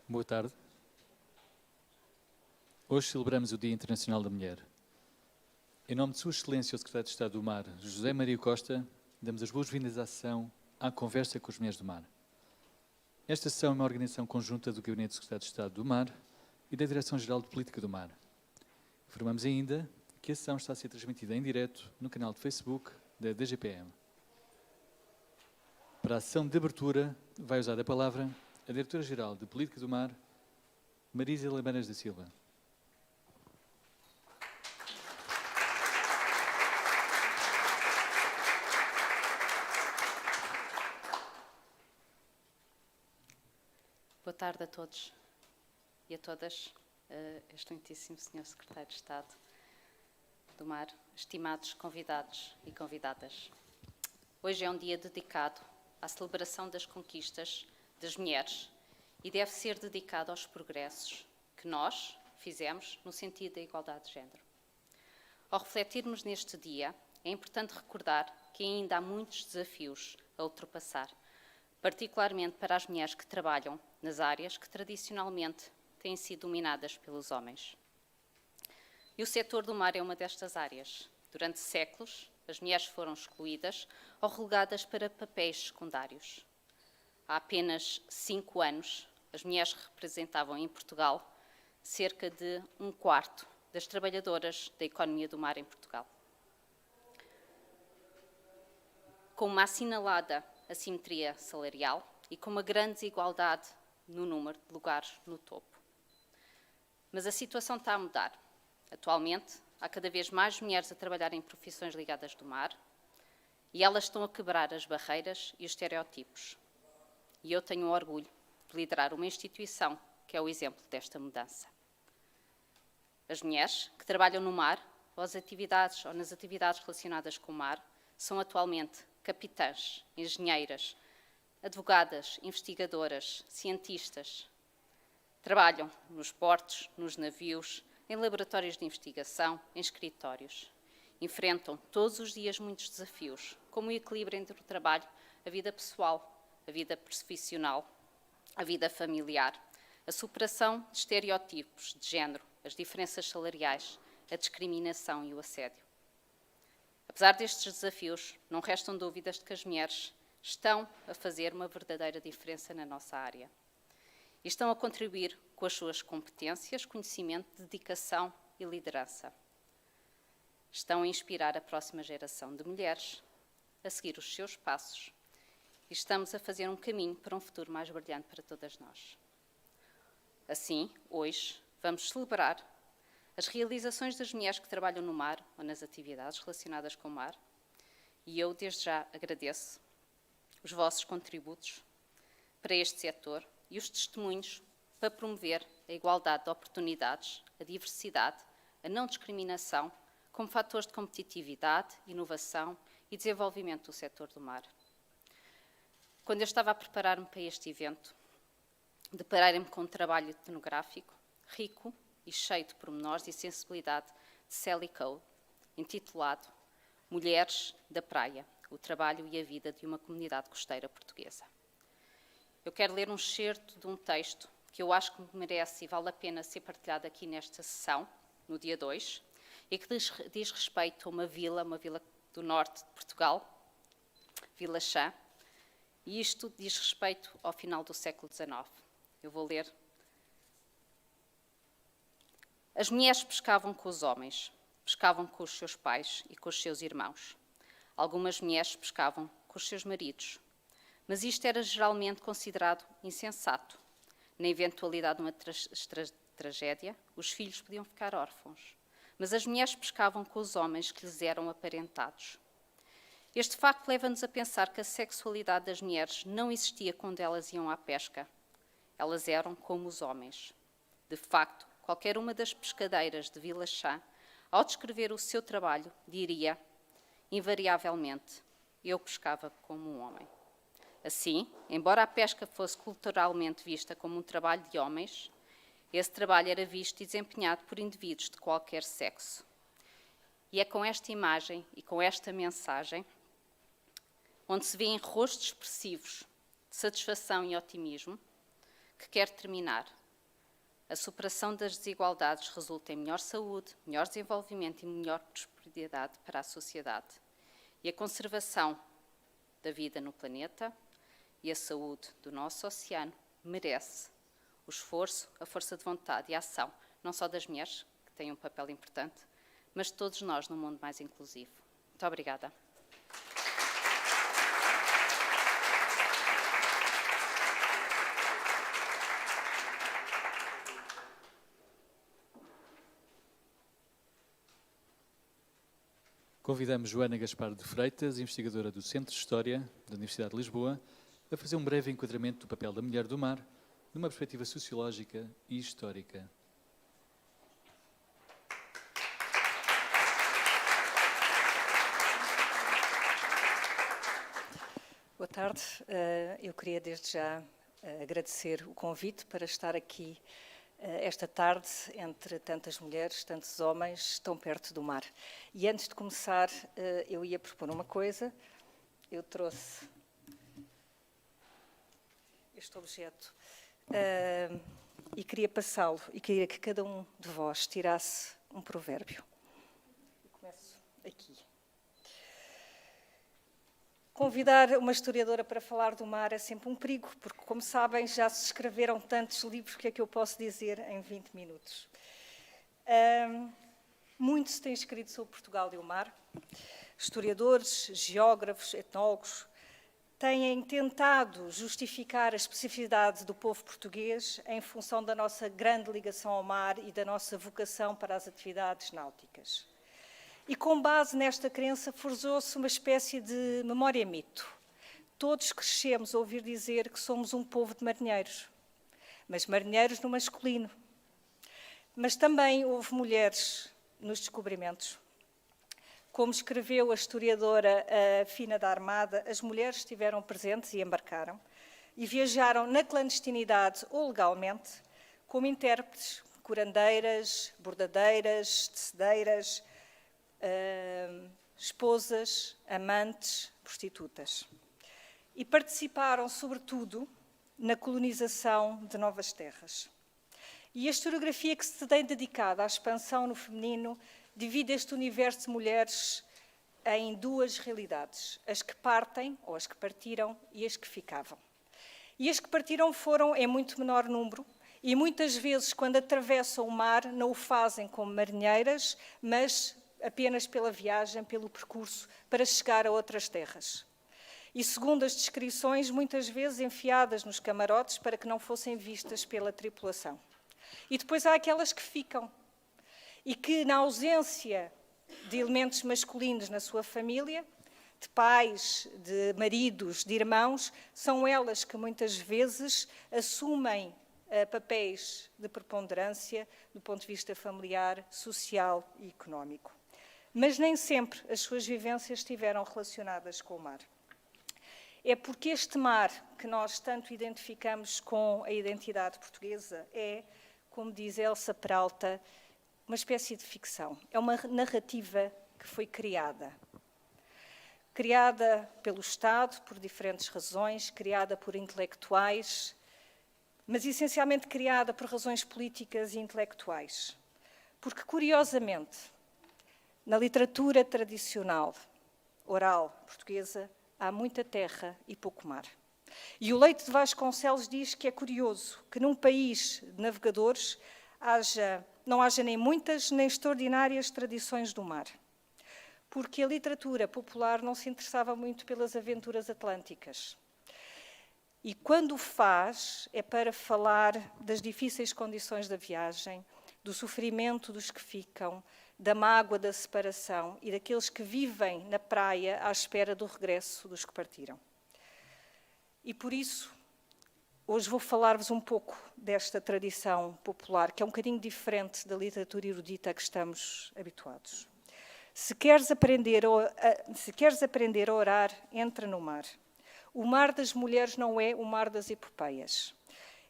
Boa tarde. Hoje celebramos o Dia Internacional da Mulher. Em nome de Sua Excelência, o Secretário de Estado do Mar, José Maria Costa, damos as boas-vindas à sessão À Conversa com as Mulheres do Mar. Esta sessão é uma organização conjunta do Gabinete do Secretário de Estado do Mar e da Direção-Geral de Política do Mar. Informamos ainda que a sessão está a ser transmitida em direto no canal de Facebook da DGPM. Para a sessão de abertura, vai usar a palavra a Diretora-Geral de Política do Mar, Marisa Labanas da Silva. Boa tarde a todos e a todas, excelentíssimo Sr. Secretário de Estado do Mar, estimados convidados e convidadas. Hoje é um dia dedicado à celebração das conquistas das mulheres e deve ser dedicado aos progressos que nós fizemos no sentido da igualdade de género. Ao refletirmos neste dia, é importante recordar que ainda há muitos desafios a ultrapassar, particularmente para as mulheres que trabalham nas áreas que tradicionalmente têm sido dominadas pelos homens. E o setor do mar é uma destas áreas. Durante séculos, as mulheres foram excluídas ou relegadas para papéis secundários. Há apenas 5 anos, as mulheres representavam em Portugal cerca de 1/4 das trabalhadoras da economia do mar em Portugal. Com uma assinalada assimetria salarial e com uma grande desigualdade no número de lugares no topo. Mas a situação está a mudar. Atualmente, há cada vez mais mulheres a trabalhar em profissões ligadas do mar e elas estão a quebrar as barreiras e os estereótipos. E eu tenho o orgulho de liderar uma instituição que é o exemplo desta mudança. As mulheres que trabalham no mar ou nas atividades relacionadas com o mar são atualmente capitãs, engenheiras, advogadas, investigadoras, cientistas. Trabalham nos portos, nos navios, em laboratórios de investigação, em escritórios. Enfrentam todos os dias muitos desafios, como o equilíbrio entre o trabalho, a vida pessoal, a vida profissional, a vida familiar, a superação de estereótipos de género, as diferenças salariais, a discriminação e o assédio. Apesar destes desafios, não restam dúvidas de que as mulheres estão a fazer uma verdadeira diferença na nossa área. E estão a contribuir com as suas competências, conhecimento, dedicação e liderança. Estão a inspirar a próxima geração de mulheres a seguir os seus passos e estamos a fazer um caminho para um futuro mais brilhante para todas nós. Assim, hoje, vamos celebrar as realizações das mulheres que trabalham no mar ou nas atividades relacionadas com o mar e eu, desde já, agradeço os vossos contributos para este setor e os testemunhos para promover a igualdade de oportunidades, a diversidade, a não discriminação como fatores de competitividade, inovação e desenvolvimento do setor do mar. Quando eu estava a preparar-me para este evento, deparei-me com um trabalho etnográfico rico e cheio de pormenores e sensibilidade de Sally Cole, intitulado Mulheres da Praia, o trabalho e a vida de uma comunidade costeira portuguesa. Eu quero ler um excerto de um texto que eu acho que merece e vale a pena ser partilhado aqui nesta sessão, no dia 2, e que diz respeito a uma vila do norte de Portugal, Vila Chã, e isto diz respeito ao final do século XIX. Eu vou ler. As mulheres pescavam com os homens, pescavam com os seus pais e com os seus irmãos. Algumas mulheres pescavam com os seus maridos, mas isto era geralmente considerado insensato. Na eventualidade de uma tragédia, os filhos podiam ficar órfãos, mas as mulheres pescavam com os homens que lhes eram aparentados. Este facto leva-nos a pensar que a sexualidade das mulheres não existia quando elas iam à pesca. Elas eram como os homens. De facto, qualquer uma das pescadeiras de Vila Chã, ao descrever o seu trabalho, diria, invariavelmente, eu pescava como um homem. Assim, embora a pesca fosse culturalmente vista como um trabalho de homens, esse trabalho era visto e desempenhado por indivíduos de qualquer sexo. E é com esta imagem e com esta mensagem, onde se vêem rostos expressivos de satisfação e otimismo, que quer terminar. A superação das desigualdades resulta em melhor saúde, melhor desenvolvimento e melhor prosperidade para a sociedade. E a conservação da vida no planeta e a saúde do nosso oceano merece o esforço, a força de vontade e a ação, não só das mulheres, que têm um papel importante, mas de todos nós num mundo mais inclusivo. Muito obrigada. Convidamos Joana Gaspar de Freitas, investigadora do Centro de História da Universidade de Lisboa, a fazer um breve enquadramento do papel da mulher do mar, numa perspectiva sociológica e histórica. Boa tarde. Eu queria desde já agradecer o convite para estar aqui esta tarde entre tantas mulheres, tantos homens, tão perto do mar. E antes de começar, eu ia propor uma coisa. Eu trouxe este objeto e queria passá-lo e queria que cada um de vós tirasse um provérbio. Eu começo aqui. Convidar uma historiadora para falar do mar é sempre um perigo, porque, como sabem, já se escreveram tantos livros, o que é que eu posso dizer em 20 minutos? Muito se tem escrito sobre Portugal e o mar. Historiadores, geógrafos, etnólogos têm tentado justificar a especificidade do povo português em função da nossa grande ligação ao mar e da nossa vocação para as atividades náuticas. E com base nesta crença forjou-se uma espécie de memória-mito. Todos crescemos a ouvir dizer que somos um povo de marinheiros, mas marinheiros no masculino. Mas também houve mulheres nos descobrimentos. Como escreveu a historiadora Fina da Armada, as mulheres estiveram presentes e embarcaram e viajaram na clandestinidade ou legalmente como intérpretes, curandeiras, bordadeiras, tecedeiras, esposas, amantes, prostitutas. E participaram, sobretudo, na colonização de novas terras. E a historiografia que se tem dedicado à expansão no feminino divide este universo de mulheres em duas realidades, as que partem, ou as que partiram, e as que ficavam. E as que partiram foram em muito menor número, e muitas vezes, quando atravessam o mar, não o fazem como marinheiras, mas apenas pela viagem, pelo percurso, para chegar a outras terras. E segundo as descrições, muitas vezes enfiadas nos camarotes para que não fossem vistas pela tripulação. E depois há aquelas que ficam e que, na ausência de elementos masculinos na sua família, de pais, de maridos, de irmãos, são elas que muitas vezes assumem papéis de preponderância do ponto de vista familiar, social e económico. Mas nem sempre as suas vivências estiveram relacionadas com o mar. É porque este mar que nós tanto identificamos com a identidade portuguesa é, como diz Elsa Peralta, uma espécie de ficção. É uma narrativa que foi criada. Criada pelo Estado, por diferentes razões, criada por intelectuais, mas essencialmente criada por razões políticas e intelectuais. Porque, curiosamente, na literatura tradicional, oral, portuguesa, há muita terra e pouco mar. E o Leite de Vasconcelos diz que é curioso que num país de navegadores não haja nem muitas nem extraordinárias tradições do mar. Porque a literatura popular não se interessava muito pelas aventuras atlânticas. E quando o faz, é para falar das difíceis condições da viagem, do sofrimento dos que ficam, da mágoa da separação e daqueles que vivem na praia à espera do regresso dos que partiram. E por isso, hoje vou falar-vos um pouco desta tradição popular, que é um bocadinho diferente da literatura erudita a que estamos habituados. Se queres aprender a orar, entra no mar. O mar das mulheres não é o mar das epopeias.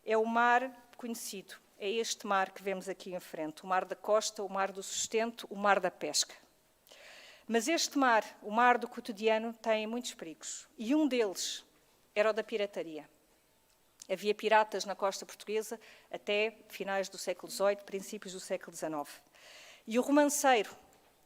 É o mar conhecido. É este mar que vemos aqui em frente, o mar da costa, o mar do sustento, o mar da pesca. Mas este mar, o mar do cotidiano, tem muitos perigos. E um deles era o da pirataria. Havia piratas na costa portuguesa até finais do século XVIII, princípios do século XIX. E o romanceiro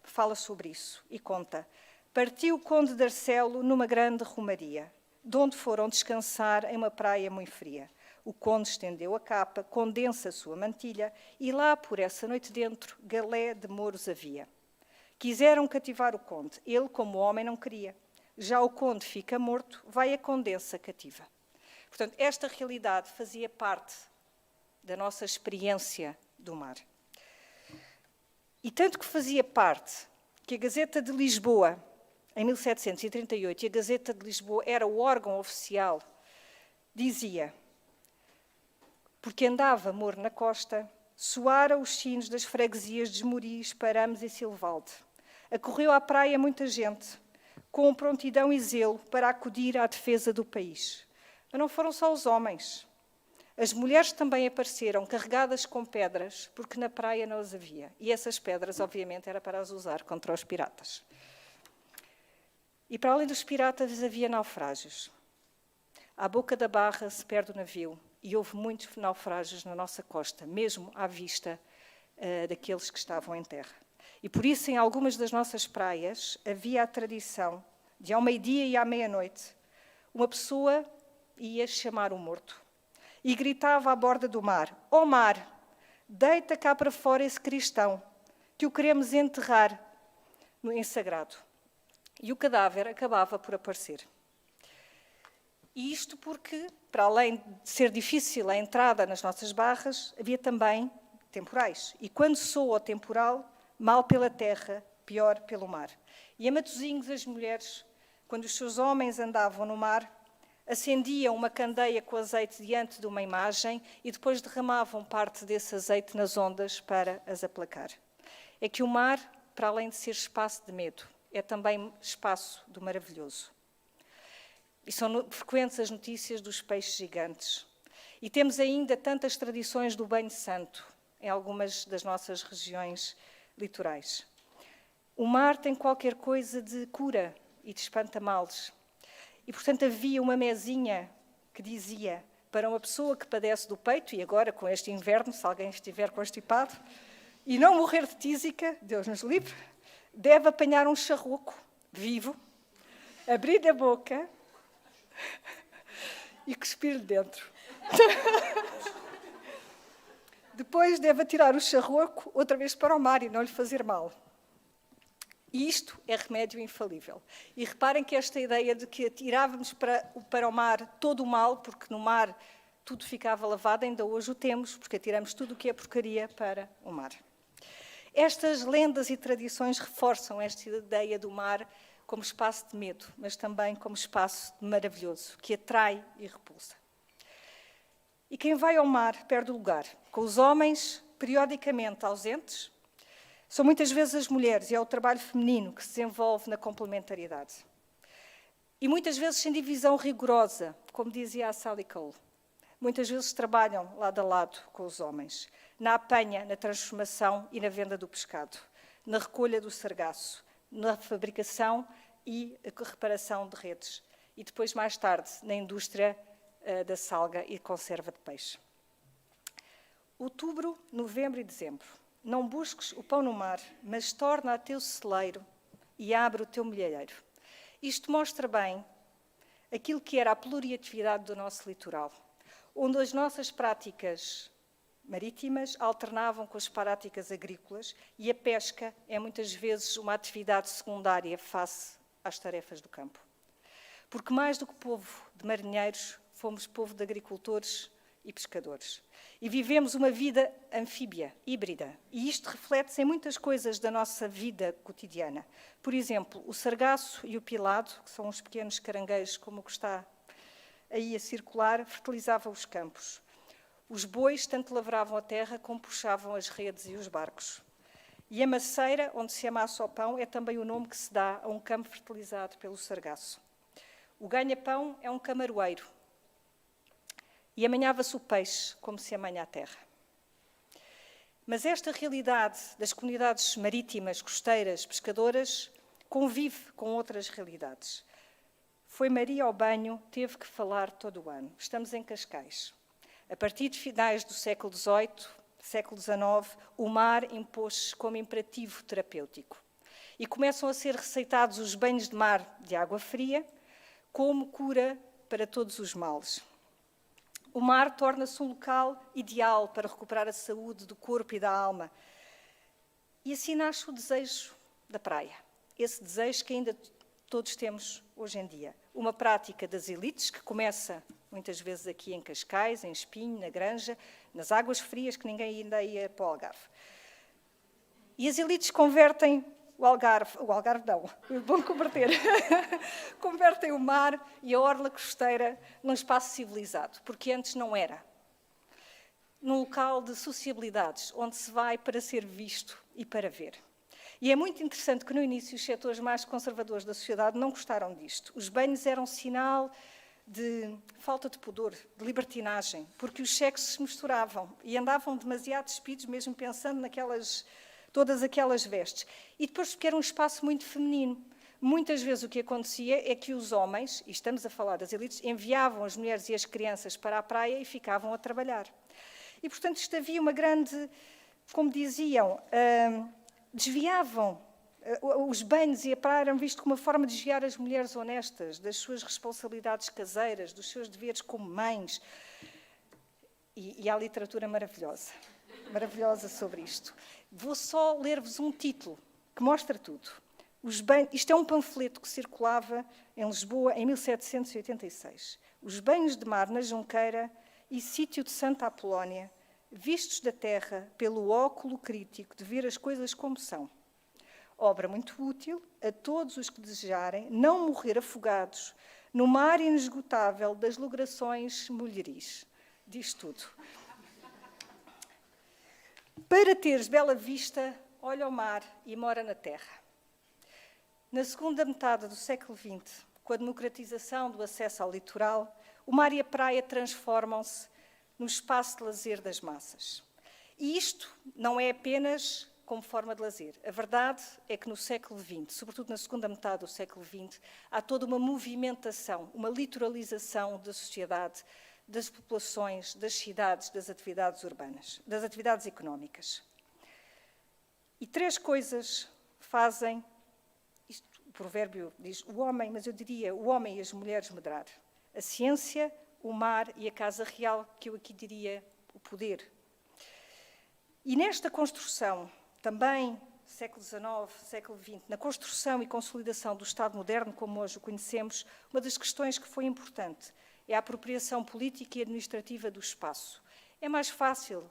fala sobre isso e conta: partiu o conde de Arcelo numa grande romaria, de onde foram descansar em uma praia muito fria. O conde estendeu a capa, condensa a sua mantilha, e lá, por essa noite dentro, galé de mouros havia. Quiseram cativar o conde, ele, como homem, não queria. Já o conde fica morto, vai a condensa cativa. Portanto, esta realidade fazia parte da nossa experiência do mar. E tanto que fazia parte que a Gazeta de Lisboa, em 1738, e a Gazeta de Lisboa era o órgão oficial, dizia: porque andava mor na costa, soara os sinos das freguesias de Esmoriz, Parames e Silvalde. Acorreu à praia muita gente, com prontidão e zelo para acudir à defesa do país. Mas não foram só os homens. As mulheres também apareceram, carregadas com pedras, porque na praia não as havia. E essas pedras, obviamente, era para as usar contra os piratas. E para além dos piratas havia naufrágios. À boca da barra se perde o navio, e houve muitos naufrágios na nossa costa, mesmo à vista daqueles que estavam em terra. E por isso, em algumas das nossas praias, havia a tradição de, ao meio-dia e à meia-noite, uma pessoa ia chamar o morto e gritava à borda do mar: ó mar, deita cá para fora esse cristão, que o queremos enterrar em sagrado. E o cadáver acabava por aparecer. E isto porque, para além de ser difícil a entrada nas nossas barras, havia também temporais. E quando soa o temporal, mal pela terra, pior pelo mar. E a Matosinhos, as mulheres, quando os seus homens andavam no mar, acendiam uma candeia com azeite diante de uma imagem e depois derramavam parte desse azeite nas ondas para as aplacar. É que o mar, para além de ser espaço de medo, é também espaço do maravilhoso. E são frequentes as notícias dos peixes gigantes. E temos ainda tantas tradições do banho santo em algumas das nossas regiões litorais. O mar tem qualquer coisa de cura e de espanta-males. E, portanto, havia uma mesinha que dizia para uma pessoa que padece do peito, e agora com este inverno, se alguém estiver constipado, e não morrer de tísica, Deus nos livre, deve apanhar um charroco vivo, abrir a boca e cuspir dentro. Depois deve atirar o charroco outra vez para o mar e não lhe fazer mal. E isto é remédio infalível. E reparem que esta ideia de que atirávamos para o mar todo o mal, porque no mar tudo ficava lavado, ainda hoje o temos, porque atiramos tudo o que é porcaria para o mar. Estas lendas e tradições reforçam esta ideia do mar como espaço de medo, mas também como espaço maravilhoso, que atrai e repulsa. E quem vai ao mar perde o lugar, com os homens periodicamente ausentes. São muitas vezes as mulheres, e é o trabalho feminino que se desenvolve na complementariedade. E muitas vezes sem divisão rigorosa, como dizia a Sally Cole. Muitas vezes trabalham lado a lado com os homens, na apanha, na transformação e na venda do pescado, na recolha do sargaço, na fabricação e reparação de redes. E depois, mais tarde, na indústria da salga e conserva de peixe. Outubro, novembro e dezembro. Não busques o pão no mar, mas torna a teu celeiro e abre o teu milheiro. Isto mostra bem aquilo que era a pluriatividade do nosso litoral, onde as nossas práticas marítimas alternavam com as práticas agrícolas e a pesca é muitas vezes uma atividade secundária face às tarefas do campo. Porque mais do que povo de marinheiros, fomos povo de agricultores e pescadores. E vivemos uma vida anfíbia, híbrida. E isto reflete-se em muitas coisas da nossa vida cotidiana. Por exemplo, o sargaço e o pilado, que são uns pequenos caranguejos como o que está aí a circular, fertilizavam os campos. Os bois tanto lavravam a terra como puxavam as redes e os barcos. E a maceira, onde se amassa o pão, é também o nome que se dá a um campo fertilizado pelo sargaço. O ganha-pão é um camaroeiro. E amanhava-se o peixe, como se amanha a terra. Mas esta realidade das comunidades marítimas, costeiras, pescadoras, convive com outras realidades. foi Maria ao banho, teve que falar todo o ano. Estamos em Cascais. A partir de finais do século XVIII, século XIX, o mar impôs-se como imperativo terapêutico. E começam a ser receitados os banhos de mar de água fria como cura para todos os males. O mar torna-se um local ideal para recuperar a saúde do corpo e da alma. E assim nasce o desejo da praia. Esse desejo que ainda todos temos hoje em dia. Uma prática das elites que começa muitas vezes aqui em Cascais, em Espinho, na Granja, nas águas frias que ninguém ainda ia para o Algarve. E as elites convertem o Algarve não, vão converter, convertem o mar e a orla costeira num espaço civilizado, porque antes não era. Num local de sociabilidades, onde se vai para ser visto e para ver. E é muito interessante que no início os setores mais conservadores da sociedade não gostaram disto. Os banhos eram sinal de falta de pudor, de libertinagem, porque os sexos se misturavam e andavam demasiado despidos, mesmo pensando naquelas, todas aquelas vestes. E depois porque era um espaço muito feminino. Muitas vezes o que acontecia é que os homens, e estamos a falar das elites, enviavam as mulheres e as crianças para a praia e ficavam a trabalhar. E, portanto, isto havia uma grande, como diziam, desviavam os banhos e a praia eram vistos como uma forma de desviar as mulheres honestas das suas responsabilidades caseiras, dos seus deveres como mães. E há literatura maravilhosa, maravilhosa sobre isto. Vou só ler-vos um título que mostra tudo. Isto é um panfleto que circulava em Lisboa em 1786. Os banhos de mar na Junqueira e sítio de Santa Apolónia, vistos da terra pelo óculo crítico de ver as coisas como são. Obra muito útil a todos os que desejarem não morrer afogados no mar inesgotável das lograções mulheris. Diz tudo. Para teres bela vista, olha ao mar e mora na terra. Na segunda metade do século XX, com a democratização do acesso ao litoral, o mar e a praia transformam-se no espaço de lazer das massas. E isto não é apenas como forma de lazer. A verdade é que no século XX, sobretudo na segunda metade do século XX, há toda uma movimentação, uma litoralização da sociedade, das populações, das cidades, das atividades urbanas, das atividades económicas. E três coisas fazem, o provérbio diz o homem, mas eu diria o homem e as mulheres medrar. A ciência, o mar e a casa real, que eu aqui diria o poder. E nesta construção, também século XIX, século XX, na construção e consolidação do Estado moderno, como hoje o conhecemos, uma das questões que foi importante é a apropriação política e administrativa do espaço. É mais fácil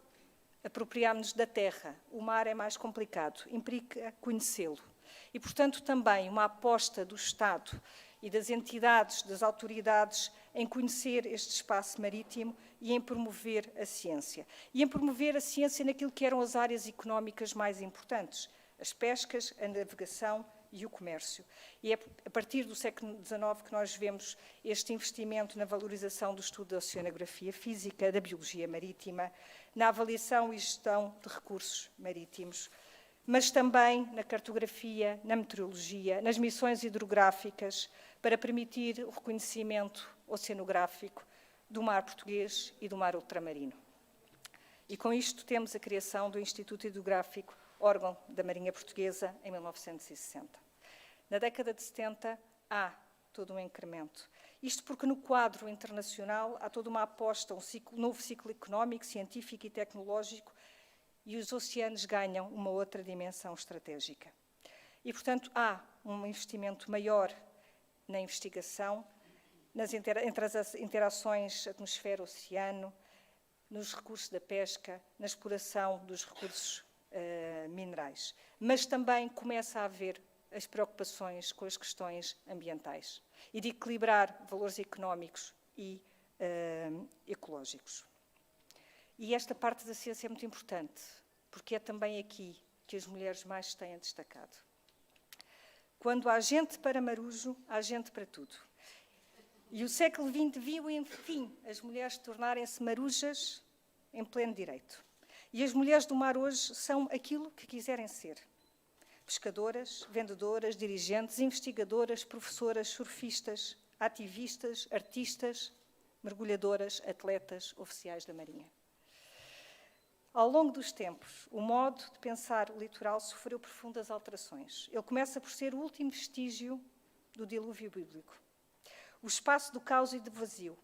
apropriarmos-nos da terra, o mar é mais complicado, implica conhecê-lo. E, portanto, também uma aposta do Estado e das entidades, das autoridades, em conhecer este espaço marítimo e em promover a ciência. E em promover a ciência naquilo que eram as áreas económicas mais importantes, as pescas, a navegação e o comércio. E é a partir do século XIX que nós vemos este investimento na valorização do estudo da oceanografia física, da biologia marítima, na avaliação e gestão de recursos marítimos, mas também na cartografia, na meteorologia, nas missões hidrográficas, para permitir o reconhecimento oceanográfico do mar português e do mar ultramarino. E com isto temos a criação do Instituto Hidrográfico, órgão da Marinha Portuguesa, em 1960. Na década de 70 há todo um incremento. Isto porque no quadro internacional há toda uma aposta, um novo ciclo económico, científico e tecnológico, e os oceanos ganham uma outra dimensão estratégica. E, portanto, há um investimento maior na investigação, entre as interações atmosfera-oceano, nos recursos da pesca, na exploração dos recursos minerais. Mas também começa a haver as preocupações com as questões ambientais e de equilibrar valores económicos e ecológicos. E esta parte da ciência é muito importante, porque é também aqui que as mulheres mais se têm destacado. Quando há gente para marujo, há gente para tudo. E o século XX viu, enfim, as mulheres tornarem-se marujas em pleno direito. E as mulheres do mar hoje são aquilo que quiserem ser. Pescadoras, vendedoras, dirigentes, investigadoras, professoras, surfistas, ativistas, artistas, mergulhadoras, atletas, oficiais da Marinha. Ao longo dos tempos, o modo de pensar o litoral sofreu profundas alterações. Ele começa por ser o último vestígio do dilúvio bíblico. O espaço do caos e do vazio,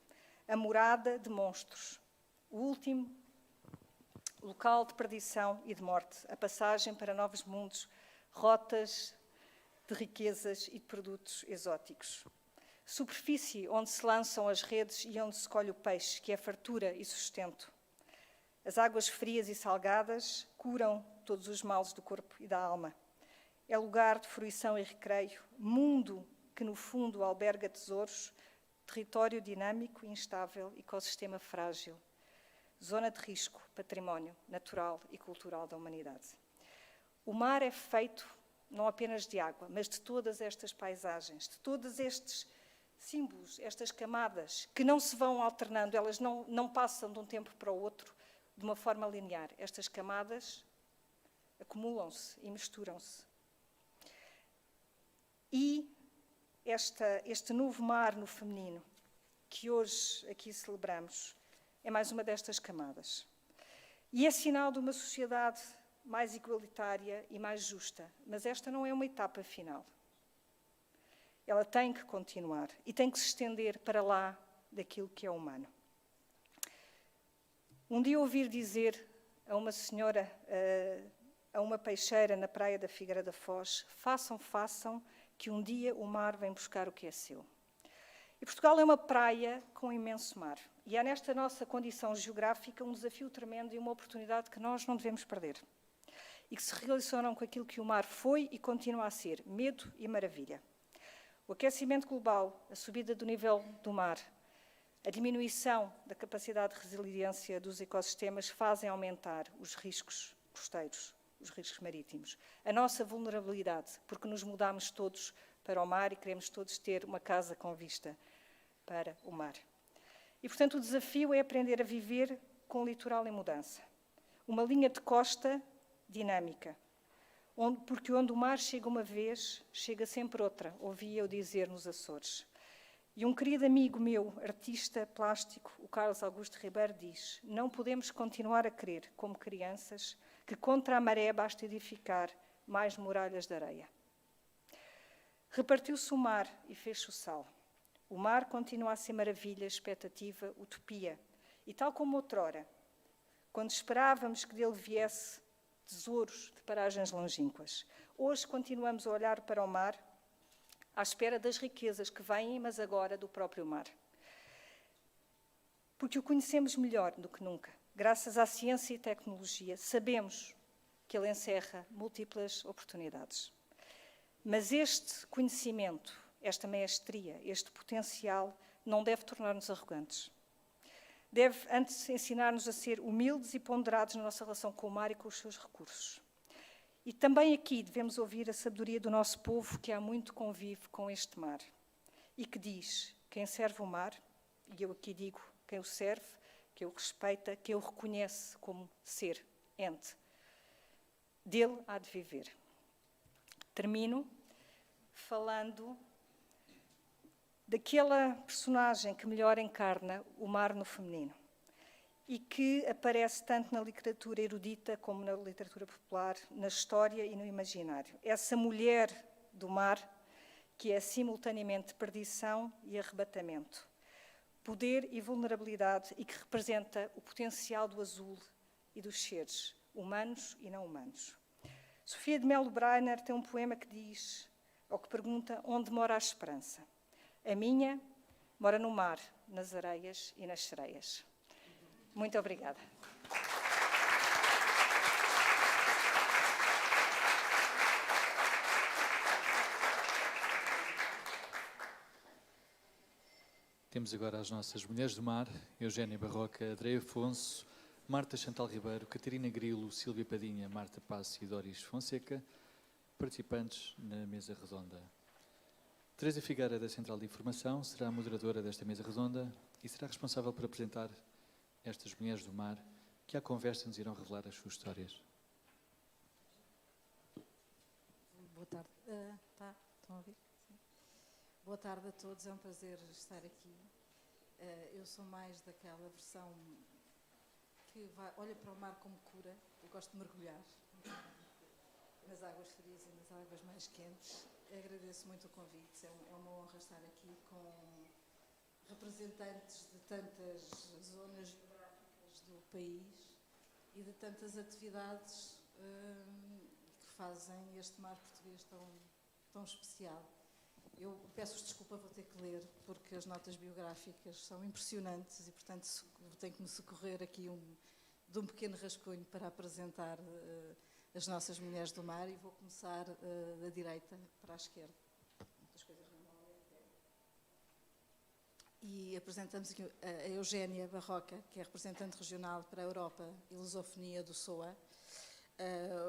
a morada de monstros, o último local de perdição e de morte, a passagem para novos mundos, rotas de riquezas e de produtos exóticos. Superfície onde se lançam as redes e onde se colhe o peixe, que é fartura e sustento. As águas frias e salgadas curam todos os males do corpo e da alma. É lugar de fruição e recreio, mundo que no fundo alberga tesouros, território dinâmico e instável, ecossistema frágil, zona de risco, património natural e cultural da humanidade. O mar é feito não apenas de água, mas de todas estas paisagens, de todos estes símbolos, estas camadas, que não se vão alternando, elas não passam de um tempo para o outro de uma forma linear. Estas camadas acumulam-se e misturam-se. E este novo mar no feminino, que hoje aqui celebramos, é mais uma destas camadas. E é sinal de uma sociedade mais igualitária e mais justa. Mas esta não é uma etapa final. Ela tem que continuar e tem que se estender para lá daquilo que é humano. Um dia ouvi dizer a uma senhora, a uma peixeira na praia da Figueira da Foz: façam, que um dia o mar vem buscar o que é seu. E Portugal é uma praia com um imenso mar. E há nesta nossa condição geográfica um desafio tremendo e uma oportunidade que nós não devemos perder. E que se relacionam com aquilo que o mar foi e continua a ser: medo e maravilha. O aquecimento global, a subida do nível do mar, a diminuição da capacidade de resiliência dos ecossistemas fazem aumentar os riscos costeiros, os riscos marítimos. A nossa vulnerabilidade, porque nos mudamos todos para o mar e queremos todos ter uma casa com vista para o mar. E, portanto, o desafio é aprender a viver com o litoral em mudança. Uma linha de costa dinâmica, porque onde o mar chega uma vez, chega sempre outra, ouvi eu dizer nos Açores. E um querido amigo meu, artista plástico, o Carlos Augusto Ribeiro, diz: não podemos continuar a crer, como crianças, que contra a maré basta edificar mais muralhas de areia. Repartiu-se o mar e fez-se o sal. O mar continua a ser maravilha, expectativa, utopia. E tal como outrora, quando esperávamos que dele viesse tesouros de paragens longínquas, hoje continuamos a olhar para o mar à espera das riquezas que vêm, mas agora do próprio mar. Porque o conhecemos melhor do que nunca. Graças à ciência e tecnologia, sabemos que ele encerra múltiplas oportunidades. Mas este conhecimento, esta maestria, este potencial, não deve tornar-nos arrogantes. Deve, antes, ensinar-nos a ser humildes e ponderados na nossa relação com o mar e com os seus recursos. E também aqui devemos ouvir a sabedoria do nosso povo, que há muito convive com este mar. E que diz: quem serve o mar, e eu aqui digo quem o serve, quem o respeita, quem o reconhece como ser, ente, dele há de viver. Termino falando daquela personagem que melhor encarna o mar no feminino e que aparece tanto na literatura erudita como na literatura popular, na história e no imaginário. Essa mulher do mar que é simultaneamente perdição e arrebatamento, poder e vulnerabilidade, e que representa o potencial do azul e dos seres, humanos e não humanos. Sofia de Mello Breiner tem um poema que diz, ou que pergunta: onde mora a esperança? A minha mora no mar, nas areias e nas sereias. Muito obrigada. Temos agora as nossas mulheres do mar: Eugénia Barroca, Andréia Afonso, Marta Chantal Ribeiro, Catarina Grilo, Sílvia Padinha, Marta Passo e Doris Fonseca, participantes na mesa redonda. Teresa Figueira, da Central de Informação, será a moderadora desta mesa redonda e será responsável por apresentar estas mulheres do mar que à conversa nos irão revelar as suas histórias. Boa tarde. Estão a ouvir? Sim. Boa tarde a todos, é um prazer estar aqui. Eu sou mais daquela versão que olha para o mar como cura. Eu gosto de mergulhar nas águas frias e nas águas mais quentes. Agradeço muito o convite, é uma honra estar aqui com representantes de tantas zonas geográficas do país e de tantas atividades que fazem este mar português tão especial. Eu peço desculpa, vou ter que ler, porque as notas biográficas são impressionantes e, portanto, tenho que me socorrer aqui de um pequeno rascunho para apresentar as nossas mulheres do mar, e vou começar da direita para a esquerda. Muitas coisas não vão ler. E apresentamos aqui a Eugénia Barroca, que é representante regional para a Europa e Lusofonia do SOA.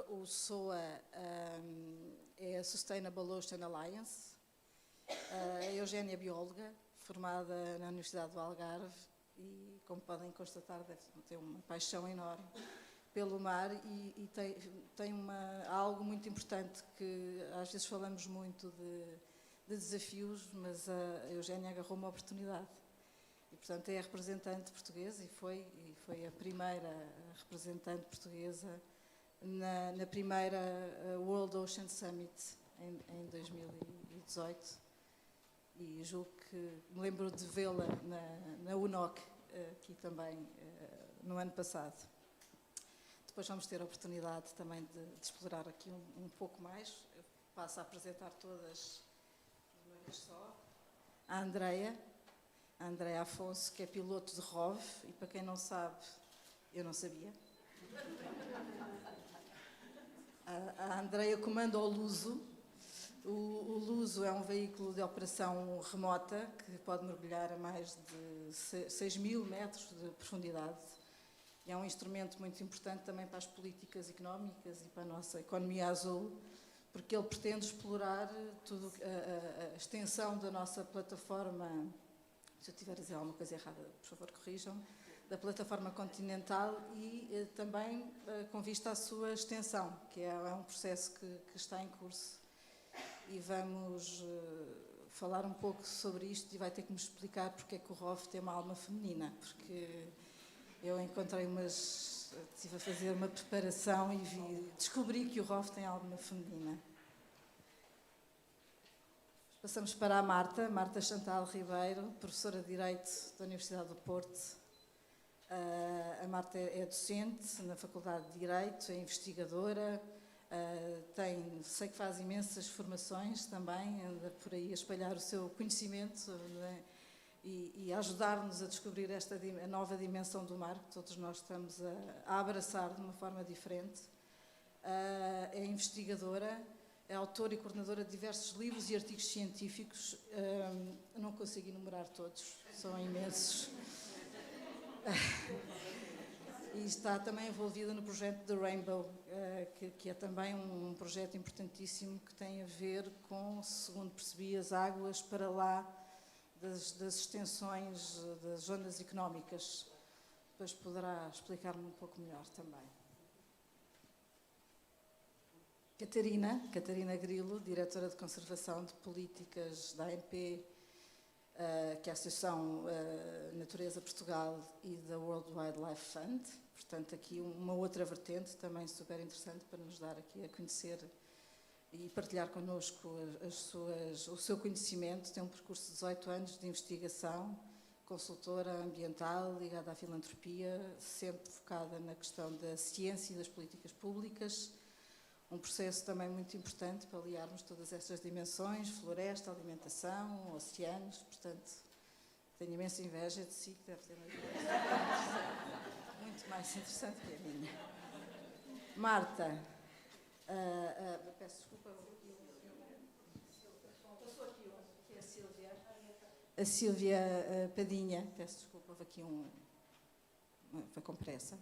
O SOA é a Sustainable Ocean Alliance. A Eugénia é bióloga, formada na Universidade do Algarve e, como podem constatar, deve ter uma paixão enorme pelo mar e tem algo muito importante que às vezes falamos muito de desafios, mas a Eugénia agarrou uma oportunidade. E, portanto, é a representante portuguesa e foi a primeira representante portuguesa na primeira World Ocean Summit em 2018. E julgo que me lembro de vê-la na UNOC, aqui também, no ano passado. Depois vamos ter a oportunidade também de explorar aqui um pouco mais. Eu passo a apresentar todas de uma vez só. A Andreia Afonso, que é piloto de ROV, e para quem não sabe, eu não sabia. A Andreia comanda o Luso. O Luso é um veículo de operação remota que pode mergulhar a mais de 6.000 metros de profundidade. E é um instrumento muito importante também para as políticas económicas e para a nossa economia azul, porque ele pretende explorar tudo a extensão da nossa plataforma. Se eu estiver a dizer alguma coisa errada, por favor, corrijam. Da plataforma continental e também com vista à sua extensão, que é um processo que está em curso. E vamos falar um pouco sobre isto e vai ter que me explicar porque é que o ROV tem uma alma feminina, porque eu estive a fazer uma preparação e descobri que o ROV tem alma feminina. Passamos para a Marta Chantal Ribeiro, professora de Direito da Universidade do Porto. A Marta é docente na Faculdade de Direito, é investigadora, sei que faz imensas formações também, anda por aí a espalhar o seu conhecimento, né, e a ajudar-nos a descobrir a nova dimensão do mar, que todos nós estamos a abraçar de uma forma diferente. É investigadora, é autora e coordenadora de diversos livros e artigos científicos. Não consigo enumerar todos, são imensos. E está também envolvida no projeto The Rainbow, que é também um projeto importantíssimo que tem a ver com, segundo percebi, as águas para lá das extensões das zonas económicas. Depois poderá explicar-me um pouco melhor também. Catarina Grilo, diretora de Conservação de Políticas da ANP, que é a Associação Natureza Portugal e da World Wildlife Fund. Portanto, aqui uma outra vertente também super interessante para nos dar aqui a conhecer e partilhar connosco o seu conhecimento. Tem um percurso de 18 anos de investigação, consultora ambiental, ligada à filantropia, sempre focada na questão da ciência e das políticas públicas. Um processo também muito importante para aliarmos todas estas dimensões, floresta, alimentação, oceanos. Portanto, tenho imensa inveja de si, que deve ter uma vida muito mais interessante que a minha. Marta, peço desculpa, passou aqui que é a Sílvia Padinha, peço desculpa, houve aqui foi com pressa.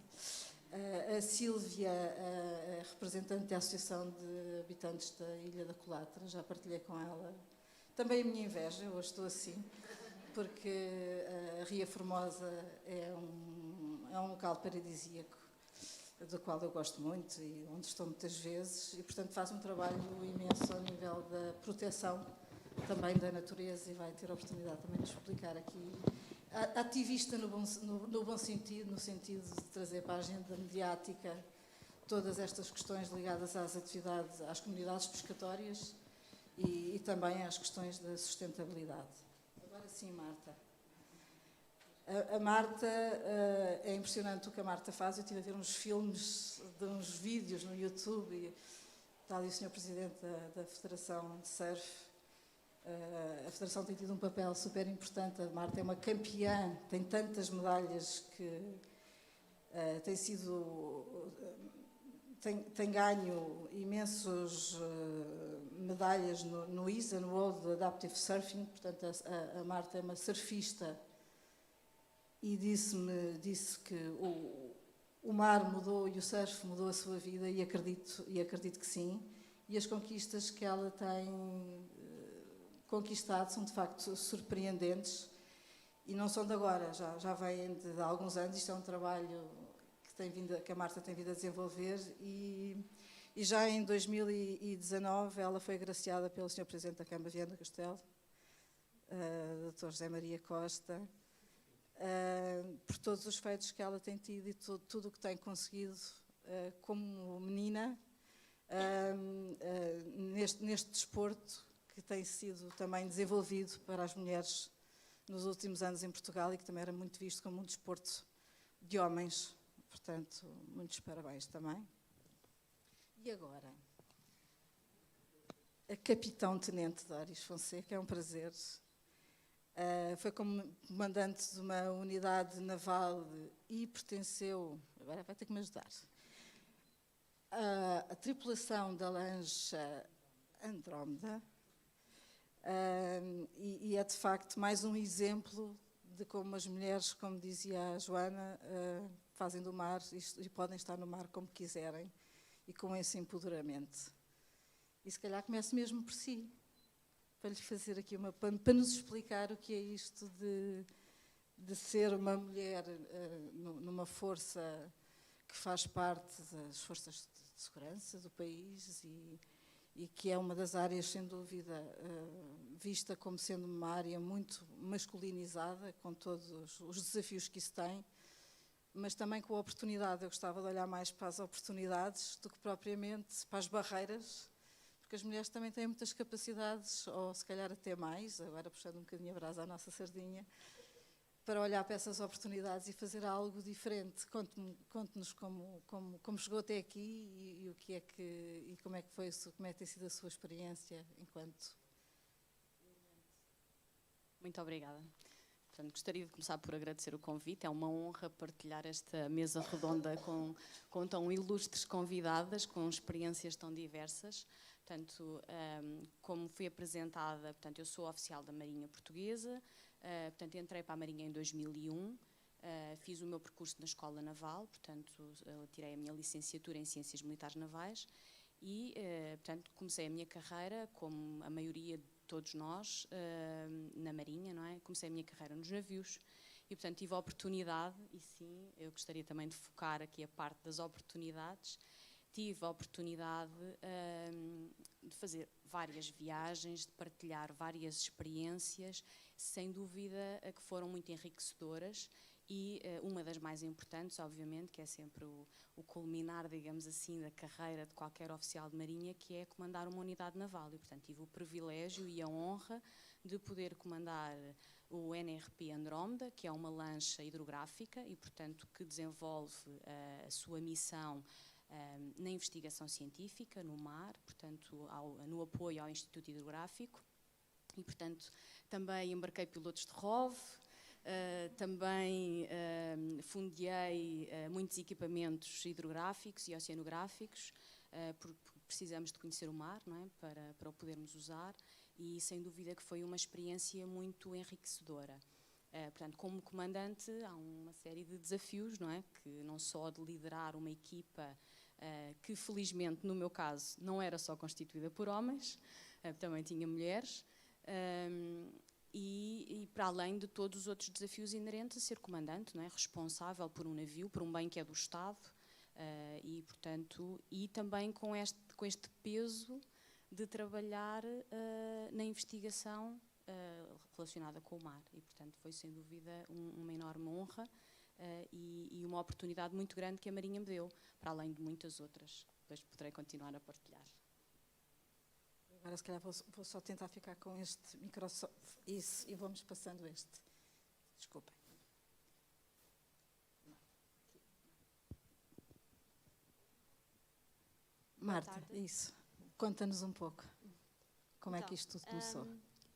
A Sílvia, representante da Associação de Habitantes da Ilha da Colatra, já partilhei com ela também a minha inveja, hoje estou assim, porque a Ria Formosa é um local paradisíaco, do qual eu gosto muito e onde estou muitas vezes, e portanto faz um trabalho imenso ao nível da proteção também da natureza, e vai ter a oportunidade também de explicar aqui. Ativista no bom sentido, no sentido de trazer para a agenda mediática todas estas questões ligadas às atividades, às comunidades pescatórias e também às questões da sustentabilidade. Agora sim, Marta. A Marta, é impressionante o que a Marta faz. Eu estive a ver uns filmes, uns vídeos no YouTube, e está ali o Sr. Presidente da Federação de Surf. A Federação tem tido um papel super importante. A Marta é uma campeã, tem tantas medalhas que tem ganho imensas medalhas no ISA, no World Adaptive Surfing. Portanto, a Marta é uma surfista e disse que o mar mudou e o surf mudou a sua vida, e acredito que sim. E as conquistas que ela tem conquistado são de facto surpreendentes e não são de agora, já vêm de alguns anos. Isto é um trabalho que a Marta tem vindo a desenvolver, e já em 2019 ela foi agraciada pelo Sr. Presidente da Câmara, Viana do Castelo, Dr. José Maria Costa, por todos os feitos que ela tem tido e tudo o que tem conseguido como menina neste desporto que tem sido também desenvolvido para as mulheres nos últimos anos em Portugal, e que também era muito visto como um desporto de homens. Portanto, muitos parabéns também. E agora, a Capitão-Tenente Doris Fonseca, é um prazer. Foi comandante de uma unidade naval e pertenceu, agora vai ter que me ajudar, à tripulação da lancha Andrómeda, e é de facto mais um exemplo de como as mulheres, como dizia a Joana, fazem do mar e podem estar no mar como quiserem, e com esse empoderamento. E se calhar comece mesmo por si, para lhe fazer aqui para nos explicar o que é isto de ser uma mulher numa força que faz parte das forças de segurança do país, e que é uma das áreas, sem dúvida, vista como sendo uma área muito masculinizada, com todos os desafios que isso tem, mas também com a oportunidade. Eu gostava de olhar mais para as oportunidades do que propriamente para as barreiras, porque as mulheres também têm muitas capacidades, ou se calhar até mais, agora puxando um bocadinho a brasa à nossa sardinha, para olhar para essas oportunidades e fazer algo diferente. Conte-nos como chegou até aqui e o que é e como é que foi, como é que tem sido a sua experiência enquanto... Muito obrigada. Portanto, gostaria de começar por agradecer o convite. É uma honra partilhar esta mesa redonda com tão ilustres convidadas, com experiências tão diversas. Portanto, como fui apresentada, portanto, eu sou oficial da Marinha Portuguesa. Portanto, entrei para a Marinha em 2001, fiz o meu percurso na Escola Naval, portanto, tirei a minha licenciatura em Ciências Militares Navais e, portanto, comecei a minha carreira, como a maioria de todos nós, na Marinha, não é? Comecei a minha carreira nos navios e, portanto, tive a oportunidade, e sim, eu gostaria também de focar aqui a parte das oportunidades, tive a oportunidade de fazer várias viagens, de partilhar várias experiências, sem dúvida que foram muito enriquecedoras, e uma das mais importantes, obviamente, que é sempre o culminar, digamos assim, da carreira de qualquer oficial de marinha, que é comandar uma unidade naval. E, portanto, tive o privilégio e a honra de poder comandar o NRP Andrómeda, que é uma lancha hidrográfica e, portanto, que desenvolve a sua missão na investigação científica, no mar, portanto, no apoio ao Instituto Hidrográfico. E, portanto, também embarquei pilotos de ROV, também fundeei muitos equipamentos hidrográficos e oceanográficos, porque precisamos de conhecer o mar, não é? para o podermos usar, e sem dúvida que foi uma experiência muito enriquecedora. Portanto, como comandante, há uma série de desafios, não é? Que não só de liderar uma equipa que, felizmente, no meu caso, não era só constituída por homens, também tinha mulheres, e para além de todos os outros desafios inerentes a ser comandante, não é? Responsável por um navio, por um bem que é do Estado, e, portanto, e também com este peso de trabalhar na investigação relacionada com o mar. E, portanto, foi sem dúvida uma enorme honra e uma oportunidade muito grande que a Marinha me deu, para além de muitas outras. Depois poderei continuar a partilhar. Agora, se calhar, vou só tentar ficar com este microfone. Isso, e vamos passando este. Desculpem. Marta, tarde. isso. Conta-nos um pouco. Como é que Então, isto tudo começou?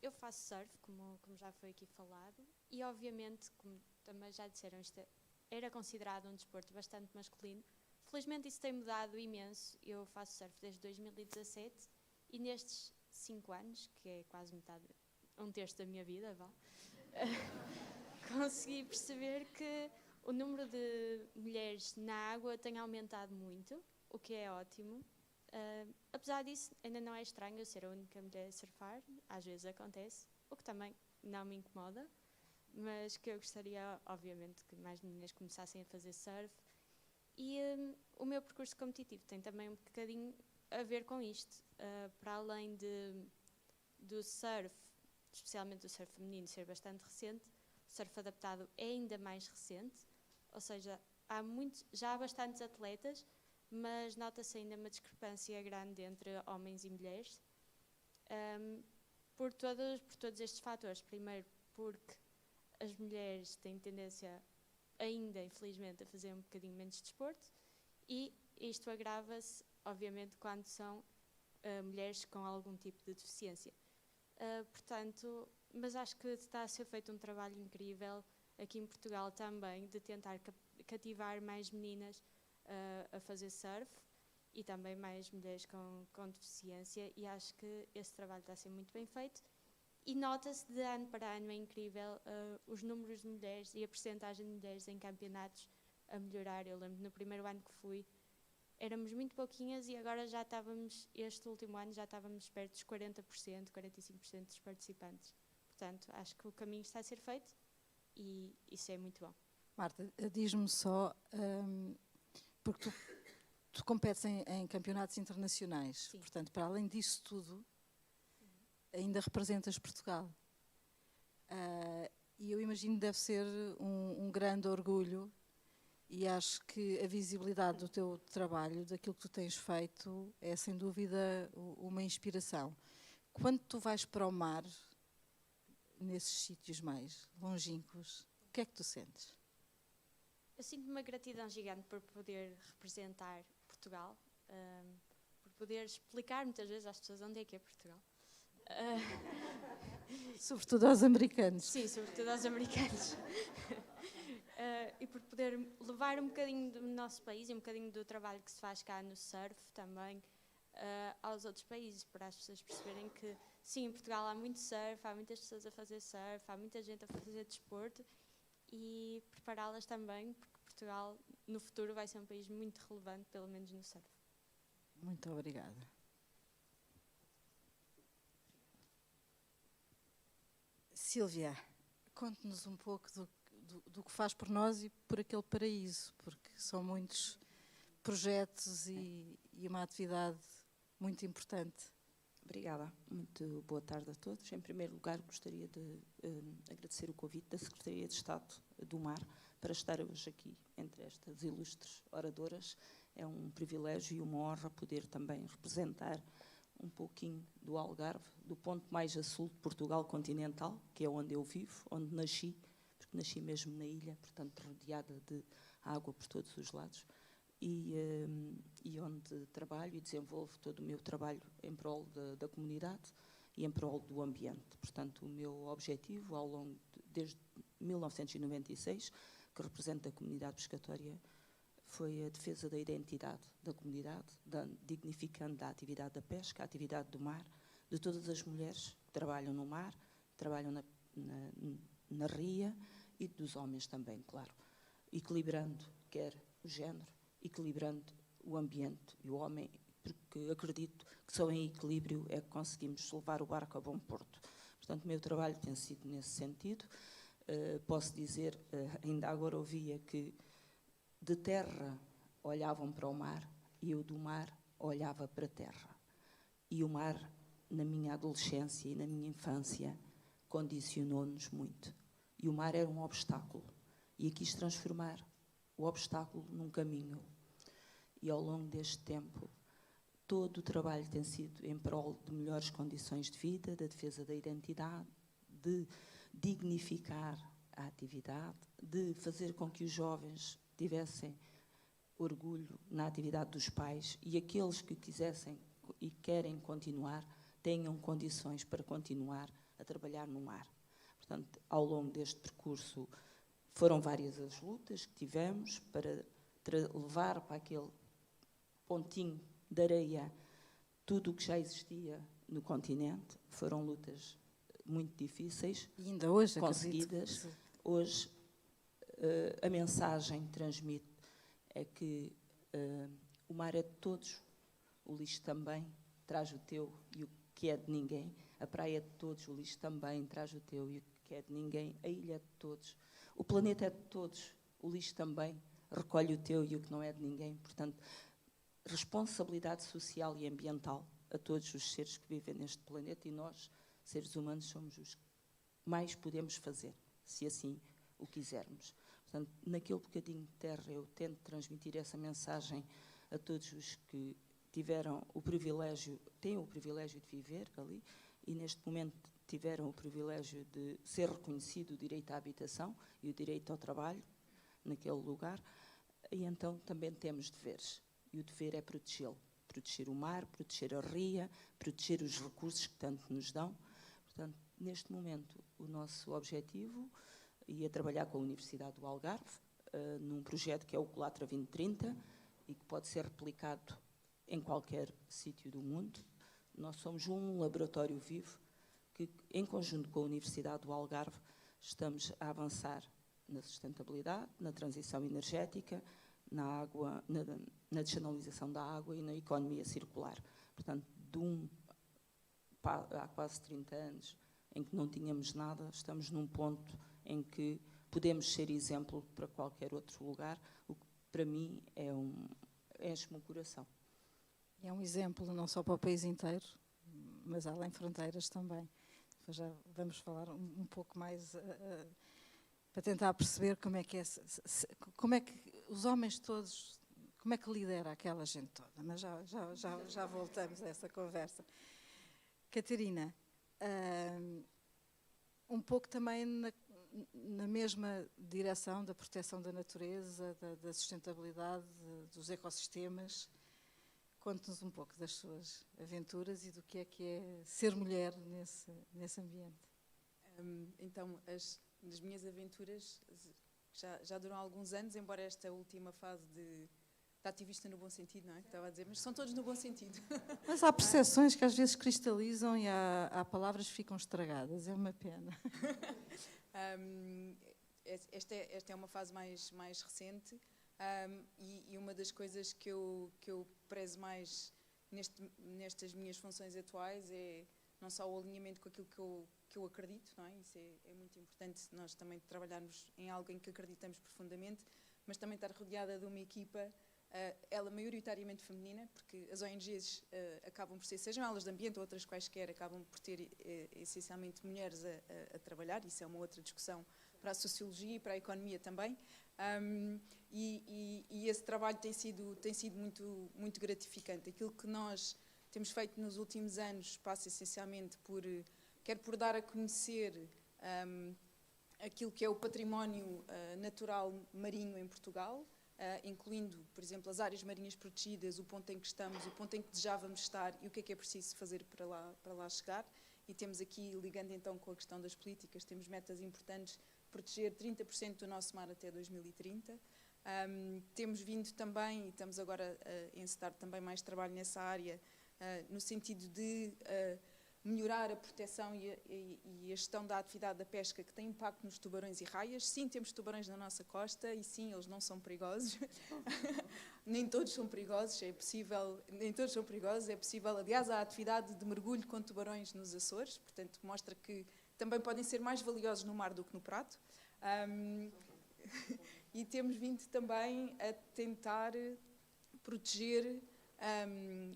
Eu faço surf, como já foi aqui falado, e obviamente, como também já disseram, isto era considerado um desporto bastante masculino. Felizmente isso tem mudado imenso. Eu faço surf desde 2017 e nestes 5 anos, que é quase metade, 1/3 da minha vida, vá, consegui perceber que o número de mulheres na água tem aumentado muito, o que é ótimo. Apesar disso, ainda não é estranho eu ser a única mulher a surfar, às vezes acontece, o que também não me incomoda, mas que eu gostaria, obviamente, que mais meninas começassem a fazer surf. E o meu percurso competitivo tem também um bocadinho a ver com isto. Para além do surf, especialmente do surf feminino, ser bastante recente, o surf adaptado é ainda mais recente, ou seja, já há bastantes atletas, mas nota-se ainda uma discrepância grande entre homens e mulheres, por todos estes fatores. Primeiro, porque as mulheres têm tendência ainda, infelizmente, a fazer um bocadinho menos desporto, e isto agrava-se, obviamente, quando são mulheres com algum tipo de deficiência. Portanto, mas acho que está a ser feito um trabalho incrível aqui em Portugal também, de tentar cativar mais meninas a fazer surf e também mais mulheres com deficiência, e acho que esse trabalho está a ser muito bem feito. E nota-se de ano para ano, é incrível, os números de mulheres e a percentagem de mulheres em campeonatos a melhorar. Eu lembro no primeiro ano que fui, éramos muito pouquinhas e agora já estávamos, este último ano, já estávamos perto dos 40%, 45% dos participantes. Portanto, acho que o caminho está a ser feito e isso é muito bom. Marta, diz-me só, porque tu competes em campeonatos internacionais, Sim. portanto, para além disso tudo, ainda representas Portugal. E eu imagino que deve ser um grande orgulho, e acho que a visibilidade do teu trabalho, daquilo que tu tens feito, é sem dúvida uma inspiração. Quando tu vais para o mar, nesses sítios mais longínquos, o que é que tu sentes? Eu sinto uma gratidão gigante por poder representar Portugal, por poder explicar muitas vezes às pessoas onde é que é Portugal. Sobretudo aos americanos. Sim, sobretudo aos americanos. E por poder levar um bocadinho do nosso país e um bocadinho do trabalho que se faz cá no surf também aos outros países, para as pessoas perceberem que sim, em Portugal há muito surf, há muitas pessoas a fazer surf, há muita gente a fazer desporto, e prepará-las também, porque Portugal no futuro vai ser um país muito relevante, pelo menos no surf. Muito obrigada. Sílvia, conte-nos um pouco do que faz por nós e por aquele paraíso, porque são muitos projetos e uma atividade muito importante. Obrigada. Muito boa tarde a todos. Em primeiro lugar, gostaria de agradecer o convite da Secretaria de Estado do Mar para estar hoje aqui entre estas ilustres oradoras. É um privilégio e uma honra poder também representar um pouquinho do Algarve, do ponto mais a sul de Portugal continental, que é onde eu vivo, onde nasci, porque nasci mesmo na ilha, portanto rodeada de água por todos os lados, e onde trabalho e desenvolvo todo o meu trabalho em prol da comunidade e em prol do ambiente. Portanto, o meu objetivo, desde 1996, que representa a comunidade pescatória, foi a defesa da identidade da comunidade, dignificando a atividade da pesca, a atividade do mar, de todas as mulheres que trabalham no mar, trabalham na ria, e dos homens também, claro. Equilibrando, quer o género, equilibrando o ambiente e o homem, porque acredito que só em equilíbrio é que conseguimos levar o barco a bom porto. Portanto, o meu trabalho tem sido nesse sentido. Posso dizer, ainda agora ouvia que de terra olhavam para o mar e eu do mar olhava para a terra. E o mar, na minha adolescência e na minha infância, condicionou-nos muito. E o mar era um obstáculo. E eu quis transformar o obstáculo num caminho. E ao longo deste tempo, todo o trabalho tem sido em prol de melhores condições de vida, da defesa da identidade, de dignificar a atividade, de fazer com que os jovens tivessem orgulho na atividade dos pais e aqueles que quisessem e querem continuar, tenham condições para continuar a trabalhar no mar. Portanto, ao longo deste percurso, foram várias as lutas que tivemos para levar para aquele pontinho de areia tudo o que já existia no continente. Foram lutas muito difíceis, E ainda hoje, conseguidas. acredito. Hoje, a mensagem que transmite é que o mar é de todos, o lixo também traz o teu e o que é de ninguém. A praia é de todos, o lixo também traz o teu e o que é de ninguém. A ilha é de todos, o planeta é de todos, o lixo também recolhe o teu e o que não é de ninguém. Portanto, responsabilidade social e ambiental a todos os seres que vivem neste planeta, e nós, seres humanos, somos os que mais podemos fazer, se assim o quisermos. Portanto, naquele bocadinho de terra eu tento transmitir essa mensagem a todos os que tiveram o privilégio, têm o privilégio de viver ali e neste momento tiveram o privilégio de ser reconhecido o direito à habitação e o direito ao trabalho naquele lugar, e então também temos deveres. E o dever é protegê-lo. Proteger o mar, proteger a ria, proteger os recursos que tanto nos dão. Portanto, neste momento, o nosso objetivo é trabalhar com a Universidade do Algarve, num projeto que é o Colatra 2030 e que pode ser replicado em qualquer sítio do mundo. Nós somos um laboratório vivo que, em conjunto com a Universidade do Algarve, estamos a avançar na sustentabilidade, na transição energética, na água, na dessalinização da água e na economia circular. Portanto, há quase 30 anos em que não tínhamos nada, estamos num ponto em que podemos ser exemplo para qualquer outro lugar, o que para mim enche-me o coração. É um exemplo não só para o país inteiro, mas além fronteiras também. Depois já vamos falar um pouco mais para tentar perceber como é que os homens todos, como é que lidera aquela gente toda. Mas já voltamos a essa conversa. Catarina, um pouco também na mesma direção da proteção da natureza, da sustentabilidade, dos ecossistemas. Conte-nos um pouco das suas aventuras e do que é ser mulher nesse ambiente. Então, as minhas aventuras já duram alguns anos, embora esta última fase de ativista no bom sentido, não é? Que estava a dizer, mas são todos no bom sentido. Mas há percepções que às vezes cristalizam e há palavras que ficam estragadas, é uma pena. Esta é uma fase mais recente. E uma das coisas que eu prezo mais nestas minhas funções atuais é não só o alinhamento com aquilo que eu acredito, não é? Isso é muito importante, nós também trabalharmos em algo em que acreditamos profundamente, mas também estar rodeada de uma equipa, ela maioritariamente feminina, porque as ONGs acabam por ser, sejam elas de ambiente ou outras quaisquer, acabam por ter essencialmente mulheres a trabalhar, isso é uma outra discussão para a sociologia e para a economia também. E esse trabalho tem sido muito gratificante. Aquilo que nós temos feito nos últimos anos passa essencialmente quer por dar a conhecer aquilo que é o património natural marinho em Portugal, incluindo, por exemplo, as áreas marinhas protegidas, o ponto em que estamos, o ponto em que desejávamos estar e o que é preciso fazer para lá chegar. E temos aqui, ligando então com a questão das políticas, temos metas importantes: proteger 30% do nosso mar até 2030. Temos vindo também, e estamos agora a encetar também mais trabalho nessa área, no sentido de melhorar a proteção e a gestão da atividade da pesca, que tem impacto nos tubarões e raias. Sim, temos tubarões na nossa costa e sim, eles não são perigosos. Nem todos são perigosos, nem todos são perigosos, é possível. Aliás, há atividade de mergulho com tubarões nos Açores, portanto, mostra que também podem ser mais valiosos no mar do que no prato. E temos vindo também a tentar proteger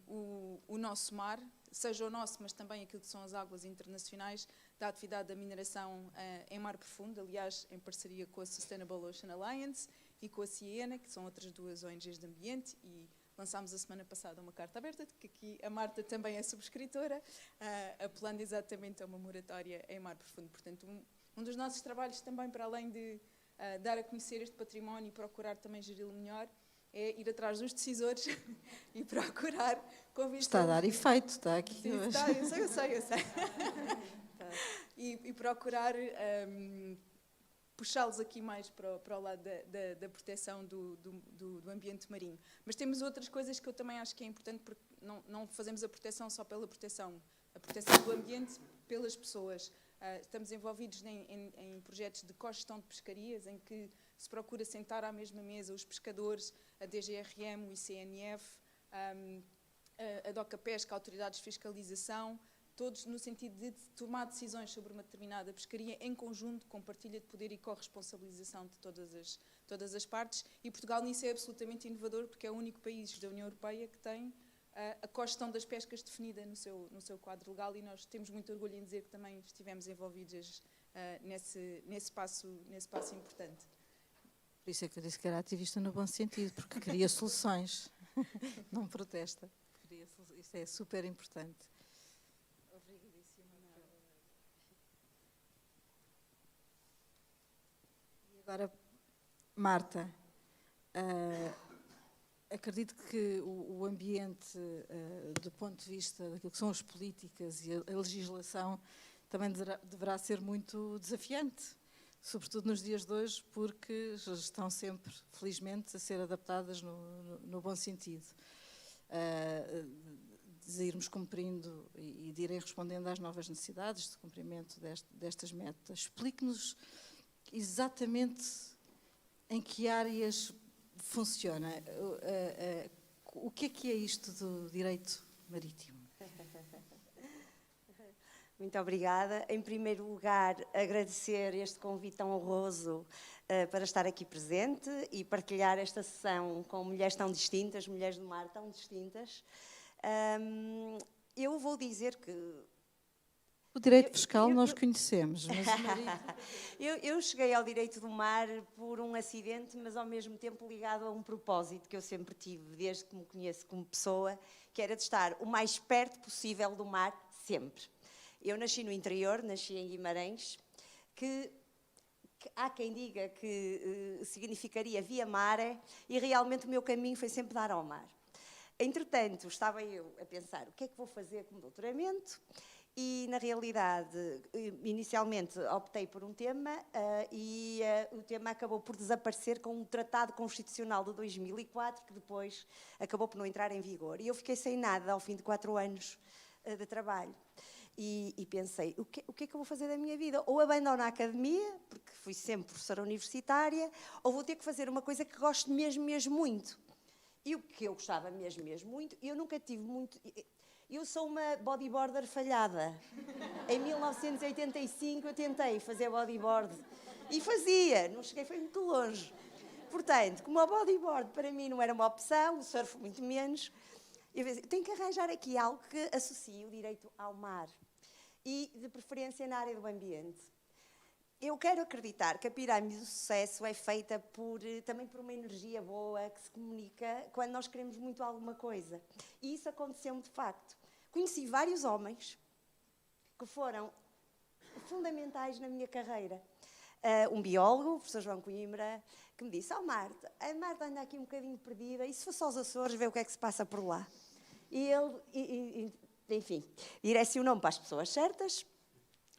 o nosso mar, seja o nosso, mas também aquilo que são as águas internacionais da atividade da mineração em mar profundo, aliás, em parceria com a Sustainable Ocean Alliance e com a CIENA, que são outras duas ONGs de ambiente, e lançámos a semana passada uma carta aberta, que aqui a Marta também é subscritora, apelando exatamente a uma moratória em mar profundo. Portanto, um dos nossos trabalhos também, para além de dar a conhecer este património e procurar também geri-lo melhor, é ir atrás dos decisores e procurar convencer... Está a dar efeito, está aqui. Sim, está, eu sei. E procurar puxá-los aqui mais para o lado da proteção do ambiente marinho. Mas temos outras coisas que eu também acho que é importante, porque não fazemos a proteção só pela proteção, a proteção do ambiente pelas pessoas. Estamos envolvidos em projetos de cogestão de pescarias, em que se procura sentar à mesma mesa os pescadores, a DGRM, o ICNF, a DOCA Pesca, autoridades de fiscalização, todos no sentido de tomar decisões sobre uma determinada pescaria em conjunto, com partilha de poder e corresponsabilização de todas as partes. E Portugal nisso é absolutamente inovador, porque é o único país da União Europeia que tem a cogestão das pescas definida no seu quadro legal, e nós temos muito orgulho em dizer que também estivemos envolvidos nesse passo importante. Por isso é que eu disse que era ativista no bom sentido, porque cria soluções, não protesta. Isso é super importante. Obrigadíssima. E agora, Marta, acredito que o ambiente, do ponto de vista daquilo que são as políticas e a legislação, também deverá ser muito desafiante, sobretudo nos dias de hoje, porque já estão sempre, felizmente, a ser adaptadas no bom sentido. De irmos cumprindo e de irem respondendo às novas necessidades de cumprimento destas metas. Explique-nos exatamente em que áreas funciona. O que é isto do direito marítimo? Muito obrigada. Em primeiro lugar, agradecer este convite tão honroso para estar aqui presente e partilhar esta sessão com mulheres tão distintas, mulheres do mar tão distintas. Eu vou dizer que... O direito fiscal nós conhecemos, mas o marítimo... eu cheguei ao direito do mar por um acidente, mas ao mesmo tempo ligado a um propósito que eu sempre tive, desde que me conheço como pessoa, que era de estar o mais perto possível do mar, sempre. Eu nasci no interior, nasci em Guimarães, que há quem diga que significaria via mare, e realmente o meu caminho foi sempre dar ao mar. Entretanto, estava eu a pensar o que é que vou fazer como doutoramento, e na realidade, inicialmente optei por um tema e o tema acabou por desaparecer com um tratado constitucional de 2004, que depois acabou por não entrar em vigor. E eu fiquei sem nada ao fim de 4 anos de trabalho. E pensei, o que é que eu vou fazer da minha vida? Ou abandono a academia, porque fui sempre professora universitária, ou vou ter que fazer uma coisa que gosto mesmo muito. E o que eu gostava mesmo muito, eu nunca tive muito... Eu sou uma bodyboarder falhada. Em 1985 eu tentei fazer bodyboard. E fazia, não cheguei, foi muito longe. Portanto, como o bodyboard para mim não era uma opção, o surf muito menos, eu pensei, tenho que arranjar aqui algo que associe o direito ao mar. E, de preferência, na área do ambiente. Eu quero acreditar que a pirâmide do sucesso é feita também por uma energia boa que se comunica quando nós queremos muito alguma coisa. E isso aconteceu-me de facto. Conheci vários homens que foram fundamentais na minha carreira. Um biólogo, o professor João Coimbra, que me disse, Marta, a Marta anda aqui um bocadinho perdida, e se fosse aos Açores, vê o que é que se passa por lá. E ele, enfim, direcionou-me para as pessoas certas,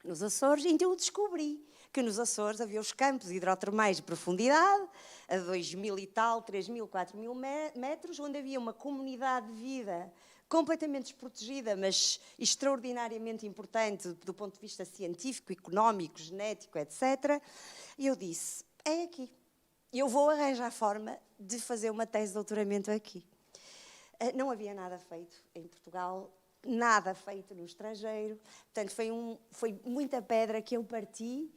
nos Açores, e então eu descobri que nos Açores havia os campos hidrotermais de profundidade, a 2.000 e tal, 3.000, 4.000 metros, onde havia uma comunidade de vida completamente desprotegida, mas extraordinariamente importante do ponto de vista científico, económico, genético, etc. E eu disse, é aqui. Eu vou arranjar forma de fazer uma tese de doutoramento aqui. Não havia nada feito em Portugal, nada feito no estrangeiro, portanto foi muita pedra que eu parti,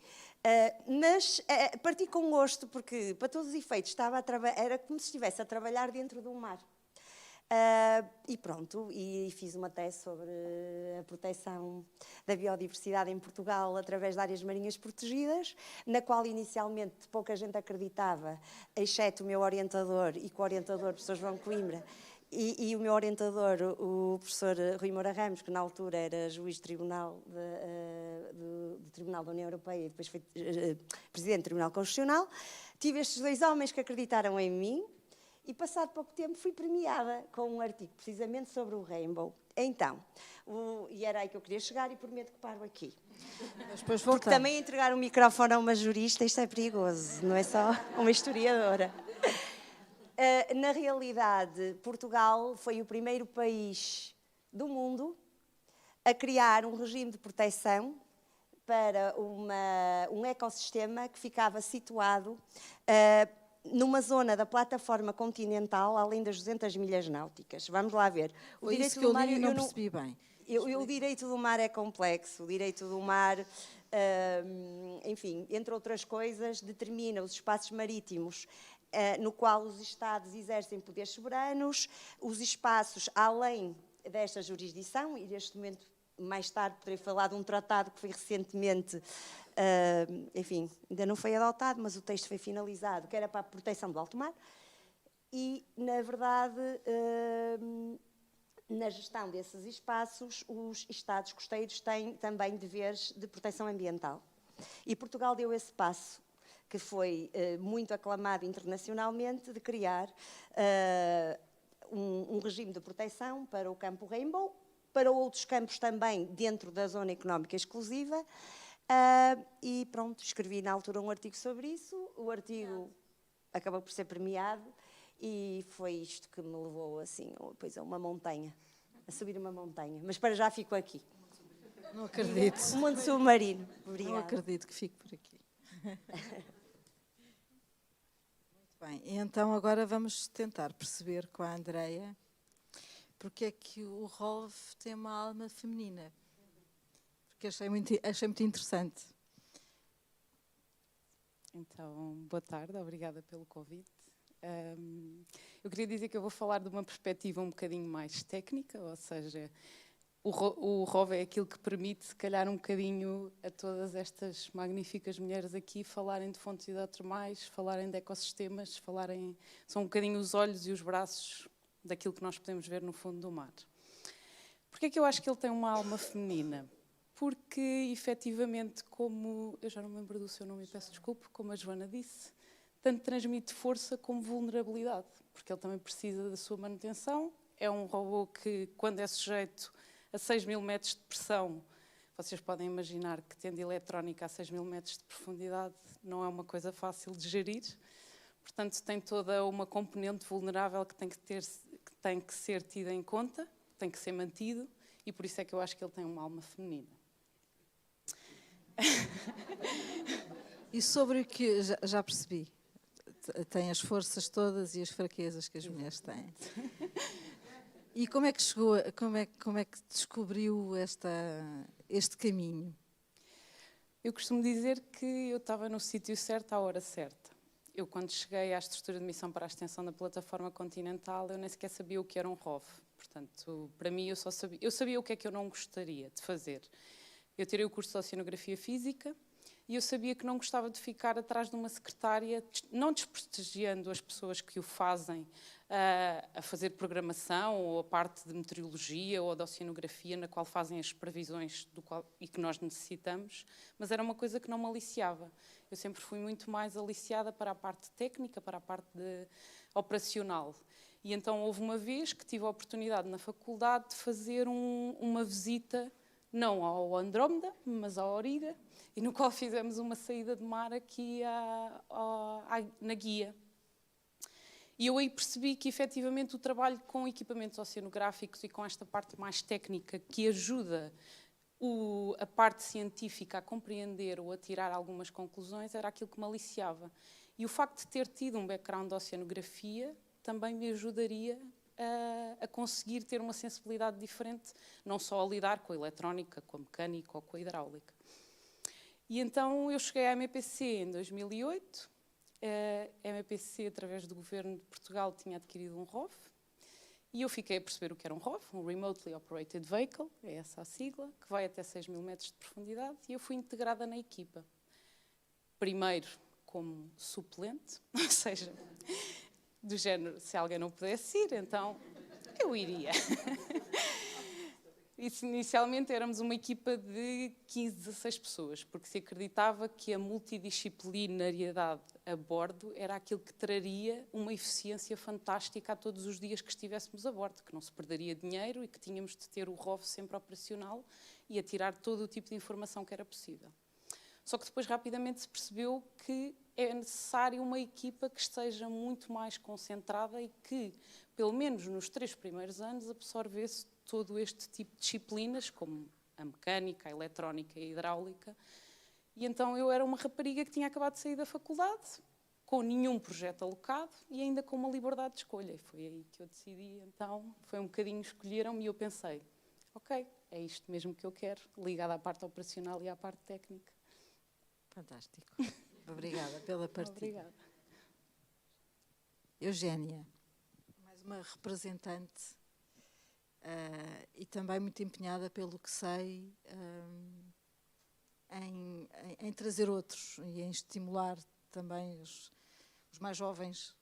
mas parti com gosto, porque para todos os efeitos era como se estivesse a trabalhar dentro do mar. E pronto, e fiz uma tese sobre a proteção da biodiversidade em Portugal através de áreas marinhas protegidas, na qual inicialmente pouca gente acreditava, exceto o meu orientador e co-orientador, o professor João Coimbra, e o meu orientador, o professor Rui Moura Ramos, que na altura era juiz de tribunal do Tribunal da União Europeia e depois foi presidente do Tribunal Constitucional. Tive estes dois homens que acreditaram em mim. E, passado pouco tempo, fui premiada com um artigo precisamente sobre o Rainbow. Então, e era aí que eu queria chegar e prometo que paro aqui. Mas depois porque também entregar um microfone a uma jurista, isto é perigoso, não é só uma historiadora. Na realidade, Portugal foi o primeiro país do mundo a criar um regime de proteção para um ecossistema que ficava situado numa zona da plataforma continental, além das 200 milhas náuticas. Vamos lá ver. Foi isso que eu li e não percebi bem. O direito do mar é complexo. O direito do mar, enfim, entre outras coisas, determina os espaços marítimos no qual os Estados exercem poderes soberanos, os espaços além desta jurisdição, e neste momento, mais tarde, poderei falar de um tratado que foi recentemente, enfim, ainda não foi adotado, mas o texto foi finalizado, que era para a proteção do alto mar. E, na verdade, na gestão desses espaços, os Estados costeiros têm também deveres de proteção ambiental. E Portugal deu esse passo, que foi muito aclamado internacionalmente, de criar um regime de proteção para o campo Rainbow, para outros campos também dentro da zona económica exclusiva, e pronto, escrevi na altura um artigo sobre isso. O artigo acabou por ser premiado e foi isto que me levou assim, depois a uma montanha, a subir uma montanha. Mas para já fico aqui. Não acredito. Um mundo submarino. Obrigada. Não acredito que fique por aqui. Muito bem, então agora vamos tentar perceber com a Andreia porque é que o ROV tem uma alma feminina. Porque achei muito interessante. Então, boa tarde, obrigada pelo convite. Eu queria dizer que eu vou falar de uma perspectiva um bocadinho mais técnica, ou seja, o ROV é aquilo que permite, se calhar, um bocadinho a todas estas magníficas mulheres aqui falarem de fontes hidrotermais, falarem de ecossistemas, são um bocadinho os olhos e os braços daquilo que nós podemos ver no fundo do mar. Porquê é que eu acho que ele tem uma alma feminina? Porque, efetivamente, como... Eu já não me lembro do seu nome e peço desculpa, como a Joana disse, tanto transmite força como vulnerabilidade, porque ele também precisa da sua manutenção. É um robô que, quando é sujeito a 6.000 metros de pressão, vocês podem imaginar que, tendo eletrónica a 6.000 metros de profundidade, não é uma coisa fácil de gerir. Portanto, tem toda uma componente vulnerável que tem que ser tida em conta, tem que ser mantido, e por isso é que eu acho que ele tem uma alma feminina. E sobre o que já percebi, tem as forças todas e as fraquezas que as mulheres têm. E como é que chegou, como é que descobriu este caminho? Eu costumo dizer que eu estava no sítio certo à hora certa. Eu, quando cheguei à estrutura de missão para a extensão da plataforma continental, eu nem sequer sabia o que era um ROV. Portanto, para mim, eu sabia o que é que eu não gostaria de fazer. Eu tirei o curso de Oceanografia Física e eu sabia que não gostava de ficar atrás de uma secretária, não desprestigiando as pessoas que o fazem, a fazer programação ou a parte de meteorologia ou de oceanografia, na qual fazem as previsões e que nós necessitamos, mas era uma coisa que não me aliciava. Eu sempre fui muito mais aliciada para a parte técnica, para a parte operacional. E então houve uma vez que tive a oportunidade na faculdade de fazer uma visita, não ao Andrómeda, mas ao Auriga, e no qual fizemos uma saída de mar aqui na Guia. E eu aí percebi que, efetivamente, o trabalho com equipamentos oceanográficos e com esta parte mais técnica que ajuda a parte científica a compreender ou a tirar algumas conclusões era aquilo que me aliciava. E o facto de ter tido um background de oceanografia também me ajudaria a conseguir ter uma sensibilidade diferente, não só a lidar com a eletrónica, com a mecânica ou com a hidráulica. E então eu cheguei à MEPC em 2008. A MEPC, através do Governo de Portugal, tinha adquirido um ROV E eu fiquei a perceber o que era um ROV, um Remotely Operated Vehicle, é essa a sigla, que vai até 6.000 metros de profundidade, e eu fui integrada na equipa. Primeiro como suplente, ou seja, do género, se alguém não pudesse ir, então eu iria. Inicialmente éramos uma equipa de 15, 16 pessoas, porque se acreditava que a multidisciplinariedade a bordo era aquilo que traria uma eficiência fantástica a todos os dias que estivéssemos a bordo, que não se perderia dinheiro e que tínhamos de ter o ROV sempre operacional e a tirar todo o tipo de informação que era possível. Só que depois rapidamente se percebeu que é necessário uma equipa que esteja muito mais concentrada e que, pelo menos nos 3 primeiros anos, absorvesse todo este tipo de disciplinas, como a mecânica, a eletrónica e a hidráulica. E então eu era uma rapariga que tinha acabado de sair da faculdade, com nenhum projeto alocado e ainda com uma liberdade de escolha. E foi aí que eu decidi, então, foi um bocadinho, escolheram-me e eu pensei, ok, é isto mesmo que eu quero, ligado à parte operacional e à parte técnica. Fantástico. Obrigada pela partilha. Obrigada. Eugénia, mais uma representante e também muito empenhada, pelo que sei, em trazer outros e em estimular também os mais jovens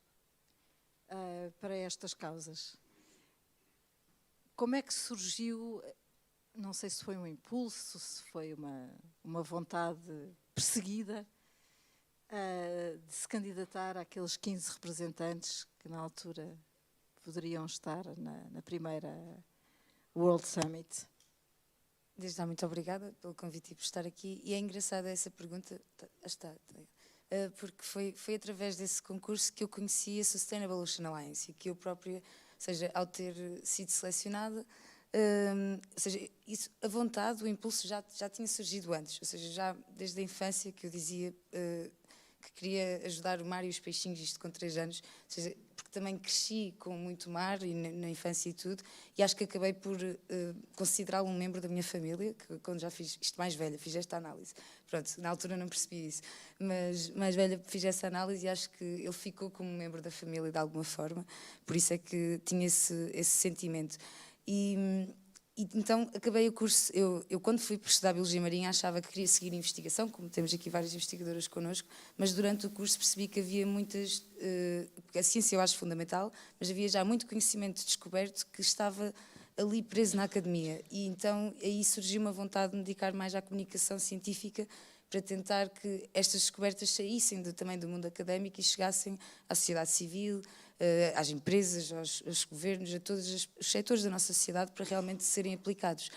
para estas causas. Como é que surgiu, não sei se foi um impulso, se foi uma vontade perseguida, de se candidatar àqueles 15 representantes que na altura poderiam estar na primeira World Summit? Desde já, muito obrigada pelo convite e por estar aqui. E é engraçada essa pergunta, porque foi através desse concurso que eu conheci a Sustainable Ocean Alliance e que eu própria, ou seja, ao ter sido selecionada, ou seja, isso, a vontade, o impulso já tinha surgido antes, ou seja, já desde a infância que eu dizia que queria ajudar o mar e os peixinhos, isto com 3 anos, ou seja, porque também cresci com muito mar e na infância e tudo, e acho que acabei por considerá-lo um membro da minha família, que quando já fiz isto mais velha, fiz esta análise. Pronto, na altura não percebi isso, mas mais velha fiz essa análise e acho que ele ficou como um membro da família de alguma forma, por isso é que tinha esse sentimento. E então acabei o curso, eu quando fui para estudar Biologia Marinha achava que queria seguir investigação, como temos aqui várias investigadoras connosco, mas durante o curso percebi que havia muitas, porque a ciência eu acho fundamental, mas havia já muito conhecimento descoberto que estava ali preso na academia, e então aí surgiu uma vontade de me dedicar mais à comunicação científica para tentar que estas descobertas saíssem também do mundo académico e chegassem à sociedade civil, às empresas, aos governos, a todos os setores da nossa sociedade para realmente serem aplicados.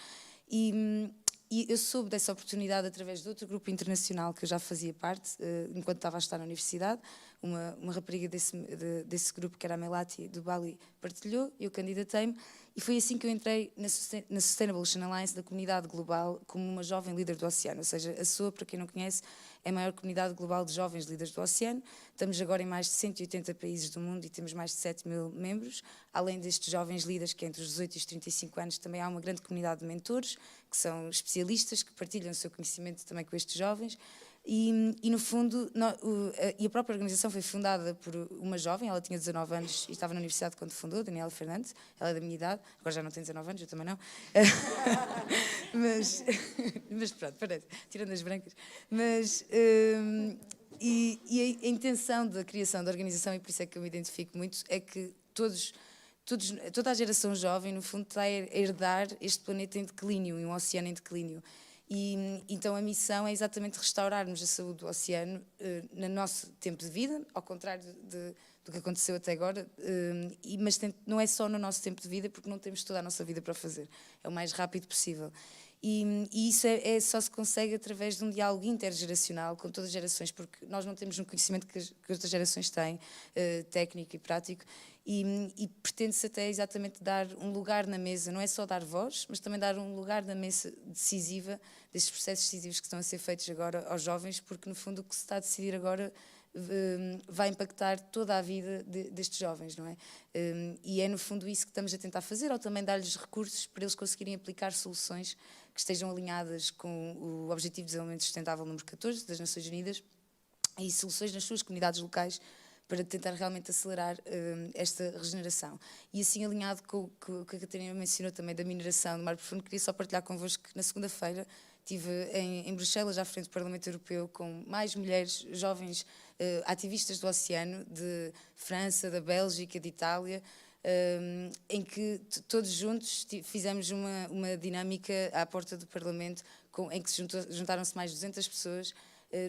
E eu soube dessa oportunidade através de outro grupo internacional que eu já fazia parte, enquanto estava a estar na universidade. Uma rapariga desse grupo, que era a Melati, do Bali, partilhou, eu candidatei-me, e foi assim que eu entrei na Sustainable Ocean Alliance, da comunidade global, como uma jovem líder do oceano. Ou seja, a SOA, para quem não conhece, é a maior comunidade global de jovens líderes do oceano. Estamos agora em mais de 180 países do mundo e temos mais de 7.000 membros. Além destes jovens líderes, que entre os 18 e os 35 anos, também há uma grande comunidade de mentores, que são especialistas, que partilham o seu conhecimento também com estes jovens. E no fundo, e a própria organização foi fundada por uma jovem, ela tinha 19 anos e estava na universidade quando fundou, Daniela Fernandes, ela é da minha idade, agora já não tem 19 anos, eu também não, mas pronto, parece, tirando as brancas, mas e a intenção da criação da organização, e por isso é que eu me identifico muito, é que toda a geração jovem, no fundo, está a herdar este planeta em declínio e um oceano em declínio. E então a missão é exatamente restaurarmos a saúde do oceano no nosso tempo de vida, ao contrário do que aconteceu até agora, mas não é só no nosso tempo de vida, porque não temos toda a nossa vida para fazer, é o mais rápido possível. E isso só se consegue através de um diálogo intergeracional com todas as gerações, porque nós não temos um conhecimento que outras gerações têm, técnico e prático, e pretende-se até exatamente dar um lugar na mesa, não é só dar voz, mas também dar um lugar na mesa decisiva destes processos decisivos que estão a ser feitos agora aos jovens, porque no fundo o que se está a decidir agora vai impactar toda a vida destes jovens, não é? E é no fundo isso que estamos a tentar fazer, ou também dar-lhes recursos para eles conseguirem aplicar soluções que estejam alinhadas com o Objetivo de Desenvolvimento Sustentável número 14 das Nações Unidas, e soluções nas suas comunidades locais para tentar realmente acelerar esta regeneração. E assim, alinhado com o que a Catarina mencionou também da mineração do mar profundo, queria só partilhar convosco que na segunda-feira estive em Bruxelas, à frente do Parlamento Europeu, com mais mulheres jovens ativistas do oceano, de França, da Bélgica, de Itália, em que todos juntos fizemos uma dinâmica à porta do Parlamento, em que juntaram-se mais de 200 pessoas,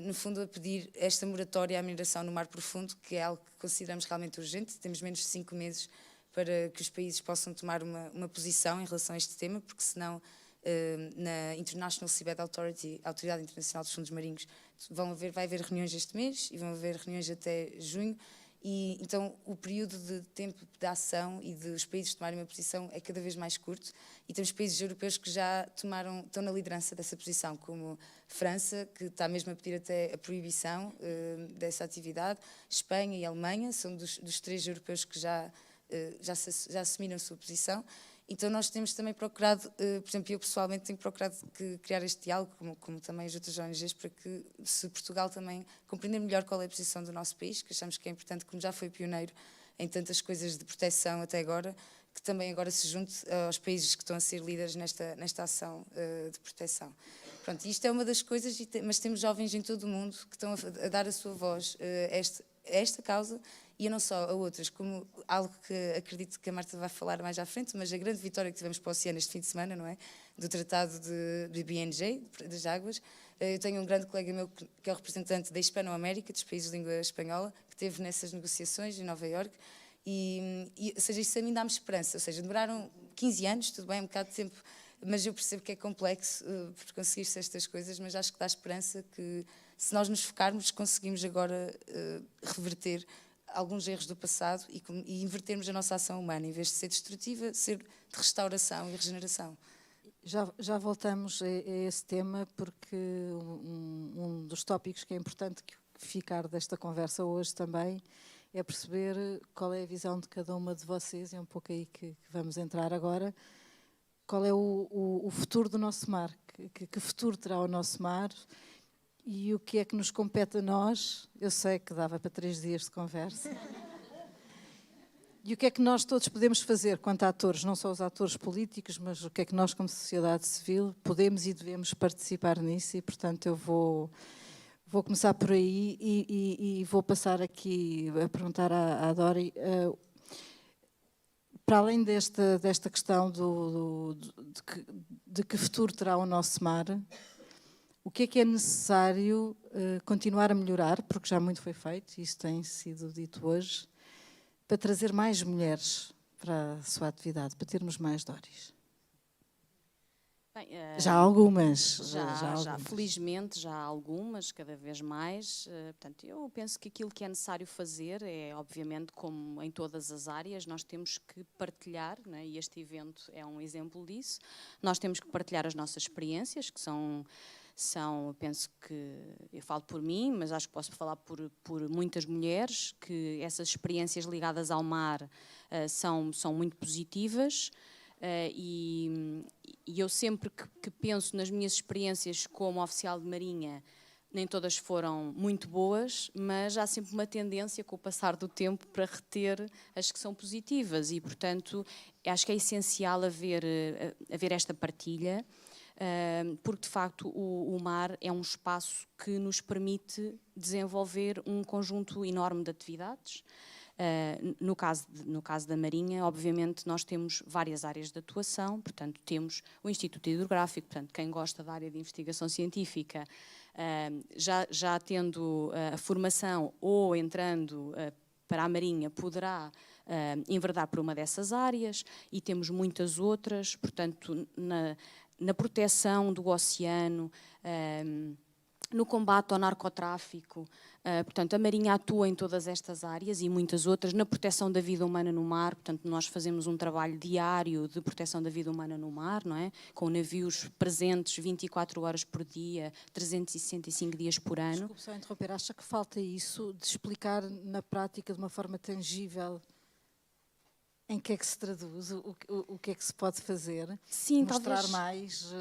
no fundo a pedir esta moratória à mineração no mar profundo, que é algo que consideramos realmente urgente. Temos menos de 5 meses para que os países possam tomar uma posição em relação a este tema, porque senão na International Seabed Authority, a Autoridade Internacional dos Fundos Marinhos, vai haver reuniões este mês e vão haver reuniões até junho, e então o período de tempo de ação e dos países tomarem uma posição é cada vez mais curto, e temos países europeus que já estão na liderança dessa posição, como França, que está mesmo a pedir até a proibição dessa atividade. Espanha e Alemanha são dos 3 europeus que já assumiram a sua posição. Então nós temos também procurado, por exemplo, eu pessoalmente tenho procurado criar este diálogo, como também as outras ONGs, para que, se Portugal também compreender melhor qual é a posição do nosso país, que achamos que é importante, como já foi pioneiro em tantas coisas de proteção até agora, que também agora se junte aos países que estão a ser líderes nesta ação de proteção. Pronto, isto é uma das coisas, mas temos jovens em todo o mundo que estão a dar a sua voz a esta causa, e não só a outras, como algo que acredito que a Marta vai falar mais à frente, mas a grande vitória que tivemos para o oceano este fim de semana, não é? Do Tratado de BNG, das Águas. Eu tenho um grande colega meu que é o representante da Hispanoamérica, dos países de língua espanhola, que esteve nessas negociações em Nova Iorque, ou seja, isso a mim dá-me esperança, ou seja, demoraram 15 anos, tudo bem, um bocado de tempo, mas eu percebo que é complexo por conseguir-se estas coisas, mas acho que dá esperança que, se nós nos focarmos, conseguimos agora reverter alguns erros do passado e invertermos a nossa ação humana, em vez de ser destrutiva, ser de restauração e regeneração. Já voltamos a esse tema, porque um dos tópicos que é importante ficar desta conversa hoje também é perceber qual é a visão de cada uma de vocês, é um pouco aí que vamos entrar agora. Qual é o futuro do nosso mar? Que futuro terá o nosso mar? E o que é que nos compete a nós? Eu sei que dava para 3 dias de conversa. E o que é que nós todos podemos fazer quanto a atores, não só os atores políticos, mas o que é que nós, como sociedade civil, podemos e devemos participar nisso? E, portanto, eu vou começar por aí e vou passar aqui a perguntar à Dori, para além desta questão de que futuro terá o nosso mar, o que é necessário continuar a melhorar, porque já muito foi feito, e isso tem sido dito hoje, para trazer mais mulheres para a sua atividade, para termos mais Doris? Bem, já há algumas. Já, felizmente, já há algumas, cada vez mais. Portanto, eu penso que aquilo que é necessário fazer é, obviamente, como em todas as áreas, nós temos que partilhar, né, e este evento é um exemplo disso, nós temos que partilhar as nossas experiências, que são, penso que, eu falo por mim, mas acho que posso falar por muitas mulheres, que essas experiências ligadas ao mar são muito positivas, e eu sempre que penso nas minhas experiências como oficial de marinha, nem todas foram muito boas, mas há sempre uma tendência, com o passar do tempo, para reter as que são positivas, e, portanto, acho que é essencial haver esta partilha, porque, de facto, o mar é um espaço que nos permite desenvolver um conjunto enorme de atividades. No caso da Marinha, obviamente, nós temos várias áreas de atuação, portanto, temos o Instituto Hidrográfico, portanto, quem gosta da área de investigação científica, já tendo a formação ou entrando para a Marinha, poderá enverdar por uma dessas áreas, e temos muitas outras, portanto, na proteção do oceano, no combate ao narcotráfico. Portanto, a Marinha atua em todas estas áreas e muitas outras, na proteção da vida humana no mar. Portanto, nós fazemos um trabalho diário de proteção da vida humana no mar, não é? Com navios presentes 24 horas por dia, 365 dias por ano. Desculpe só interromper, acha que falta isso de explicar na prática de uma forma tangível em que é que se traduz, o que é que se pode fazer? Sim, mostrar mais...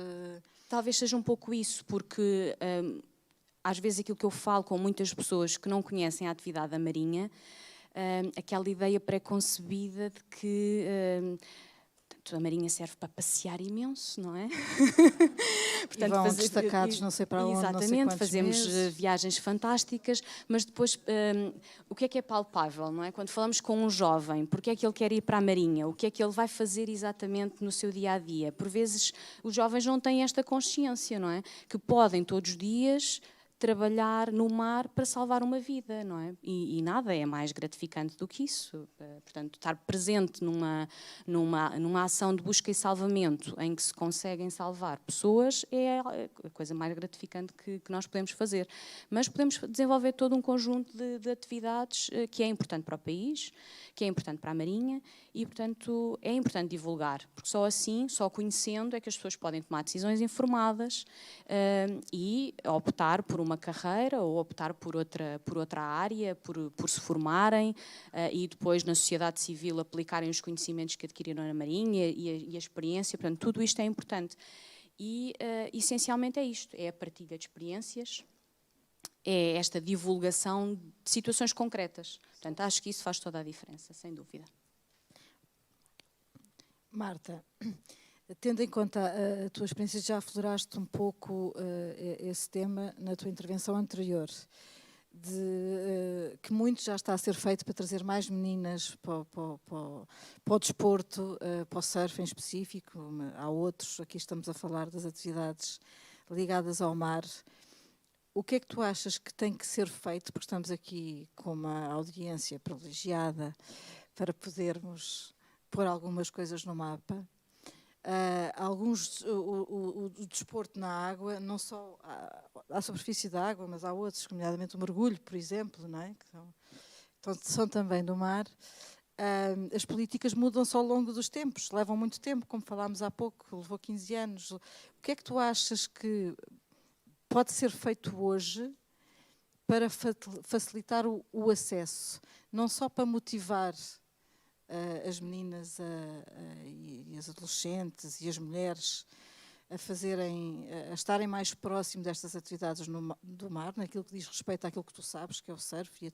Talvez seja um pouco isso, porque às vezes aquilo que eu falo com muitas pessoas que não conhecem a atividade da Marinha, aquela ideia pré-concebida de que a Marinha serve para passear imenso, não é? Portanto, vão destacados não sei para onde, exatamente, não sei quantos fazemos meses. viagens fantásticas, mas depois o que é palpável, não é? Quando falamos com um jovem, porque é que ele quer ir para a Marinha? O que é que ele vai fazer exatamente no seu dia-a-dia? Por vezes os jovens não têm esta consciência, não é? Que podem todos os dias trabalhar no mar para salvar uma vida, não é? E nada é mais gratificante do que isso. Portanto, estar presente numa ação de busca e salvamento em que se conseguem salvar pessoas é a coisa mais gratificante que nós podemos fazer. Mas podemos desenvolver todo um conjunto de atividades que é importante para o país, que é importante para a Marinha e, portanto, é importante divulgar, porque só assim, só conhecendo, é que as pessoas podem tomar decisões informadas e optar por uma carreira ou optar por outra área, por se formarem e depois na sociedade civil aplicarem os conhecimentos que adquiriram na Marinha e a experiência. Portanto, tudo isto é importante. E essencialmente é isto, é a partilha de experiências, é esta divulgação de situações concretas. Portanto, acho que isso faz toda a diferença, sem dúvida. Marta, tendo em conta a tua experiência, já afloraste um pouco esse tema na tua intervenção anterior, que muito já está a ser feito para trazer mais meninas para o desporto, para o surf em específico. Há outros, aqui estamos a falar das atividades ligadas ao mar. O que é que tu achas que tem que ser feito, porque estamos aqui com uma audiência privilegiada para podermos pôr algumas coisas no mapa? O desporto na água, não só à superfície da água, mas há outros, nomeadamente o mergulho, por exemplo, não é? Que são também do mar. As políticas mudam-se ao longo dos tempos, levam muito tempo, como falámos há pouco, levou 15 anos. O que é que tu achas que pode ser feito hoje para facilitar o acesso? Não só para motivar as meninas e as adolescentes e as mulheres a estarem mais próximo destas atividades do mar, naquilo que diz respeito àquilo que tu sabes, que é o surf e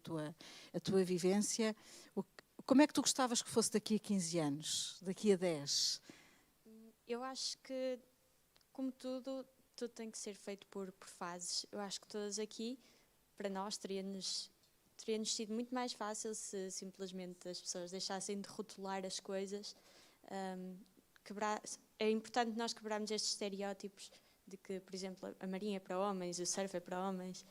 a tua vivência. Como é que tu gostavas que fosse daqui a 15 anos, daqui a 10? Eu acho que, como tudo tem que ser feito por fases. Eu acho que todas aqui, para nós, teria-nos sido muito mais fácil se simplesmente as pessoas deixassem de rotular as coisas. É importante nós quebrarmos estes estereótipos de que, por exemplo, a marinha é para homens, o surf é para homens.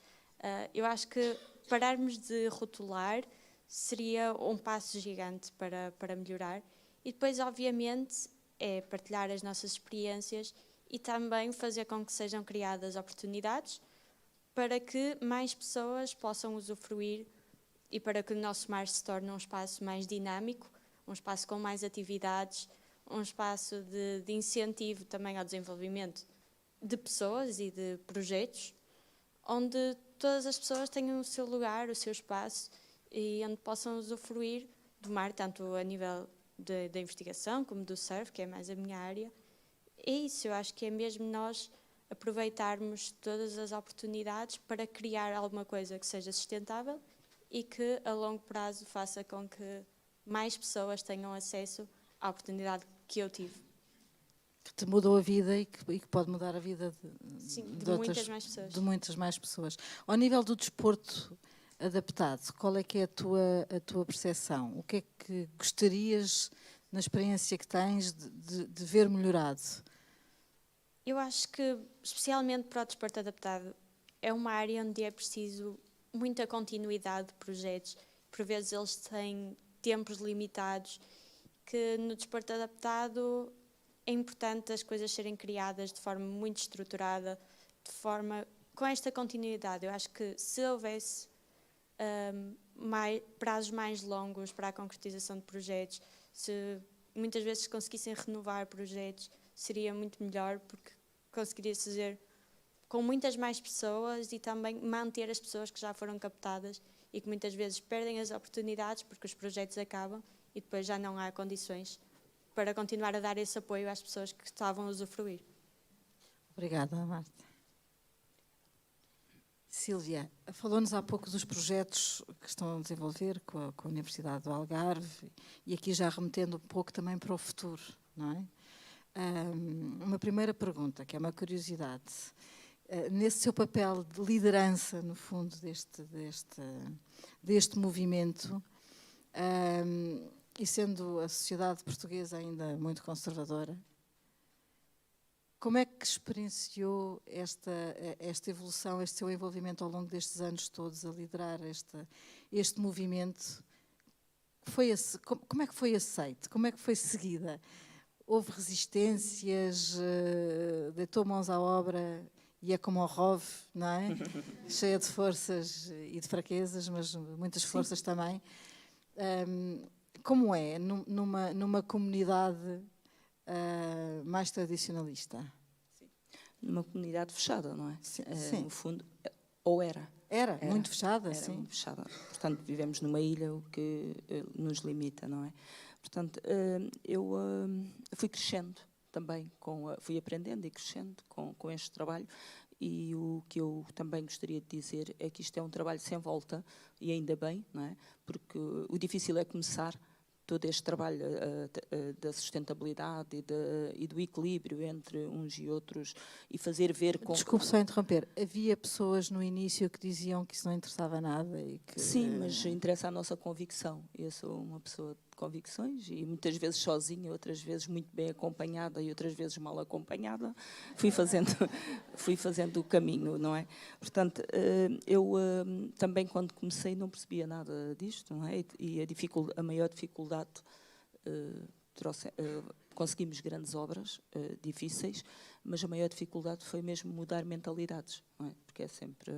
Eu acho que pararmos de rotular seria um passo gigante para melhorar. E depois, obviamente, é partilhar as nossas experiências e também fazer com que sejam criadas oportunidades para que mais pessoas possam usufruir e para que o nosso mar se torne um espaço mais dinâmico, um espaço com mais atividades, um espaço de incentivo também ao desenvolvimento de pessoas e de projetos, onde todas as pessoas tenham o seu lugar, o seu espaço e onde possam usufruir do mar, tanto a nível da investigação como do surf, que é mais a minha área. É isso, eu acho que é mesmo nós aproveitarmos todas as oportunidades para criar alguma coisa que seja sustentável e que a longo prazo faça com que mais pessoas tenham acesso à oportunidade que eu tive. Que te mudou a vida e que pode mudar a vida de muitas mais pessoas. De muitas mais pessoas. Ao nível do desporto adaptado, qual é que é a tua percepção? O que é que gostarias, na experiência que tens, de ver melhorado? Eu acho que, especialmente para o desporto adaptado, é uma área onde é preciso muita continuidade de projetos. Por vezes eles têm tempos limitados, que no desporto adaptado é importante as coisas serem criadas de forma muito estruturada, com esta continuidade. Eu acho que se houvesse prazos mais longos para a concretização de projetos, se muitas vezes conseguissem renovar projetos, seria muito melhor, porque conseguiria-se fazer com muitas mais pessoas e também manter as pessoas que já foram captadas e que muitas vezes perdem as oportunidades porque os projetos acabam e depois já não há condições para continuar a dar esse apoio às pessoas que estavam a usufruir. Obrigada, Marta. Sílvia, falou-nos há pouco dos projetos que estão a desenvolver com a Universidade do Algarve e aqui já remetendo um pouco também para o futuro, não é? Uma primeira pergunta, que é uma curiosidade. Nesse seu papel de liderança, no fundo, deste movimento, e sendo a sociedade portuguesa ainda muito conservadora, como é que experienciou esta evolução, este seu envolvimento ao longo destes anos todos a liderar este movimento? Como é que foi aceito? Como é que foi seguida? Houve resistências? Deitou mãos à obra e é como o Rov, não é? Cheia de forças e de fraquezas, mas muitas forças também. Como é numa comunidade mais tradicionalista? Sim. Numa comunidade fechada, não é? Sim. No fundo, ou era. Era muito fechada, era sim. Muito fechada. Portanto, vivemos numa ilha, o que nos limita, não é? Portanto, eu fui crescendo também, fui aprendendo e crescendo com este trabalho, e o que eu também gostaria de dizer é que isto é um trabalho sem volta, e ainda bem, não é? Porque o difícil é começar todo este trabalho da sustentabilidade e do equilíbrio entre uns e outros, e fazer ver com... Desculpe só interromper, havia pessoas no início que diziam que isso não interessava nada e que... Sim, mas interessa a nossa convicção. Eu sou uma pessoa de convicções e muitas vezes sozinha, outras vezes muito bem acompanhada e outras vezes mal acompanhada. Fui fazendo o caminho, não é? Portanto, eu também quando comecei não percebia nada disto, não é? E a maior dificuldade conseguimos grandes obras difíceis, mas a maior dificuldade foi mesmo mudar mentalidades, não é? Porque é sempre...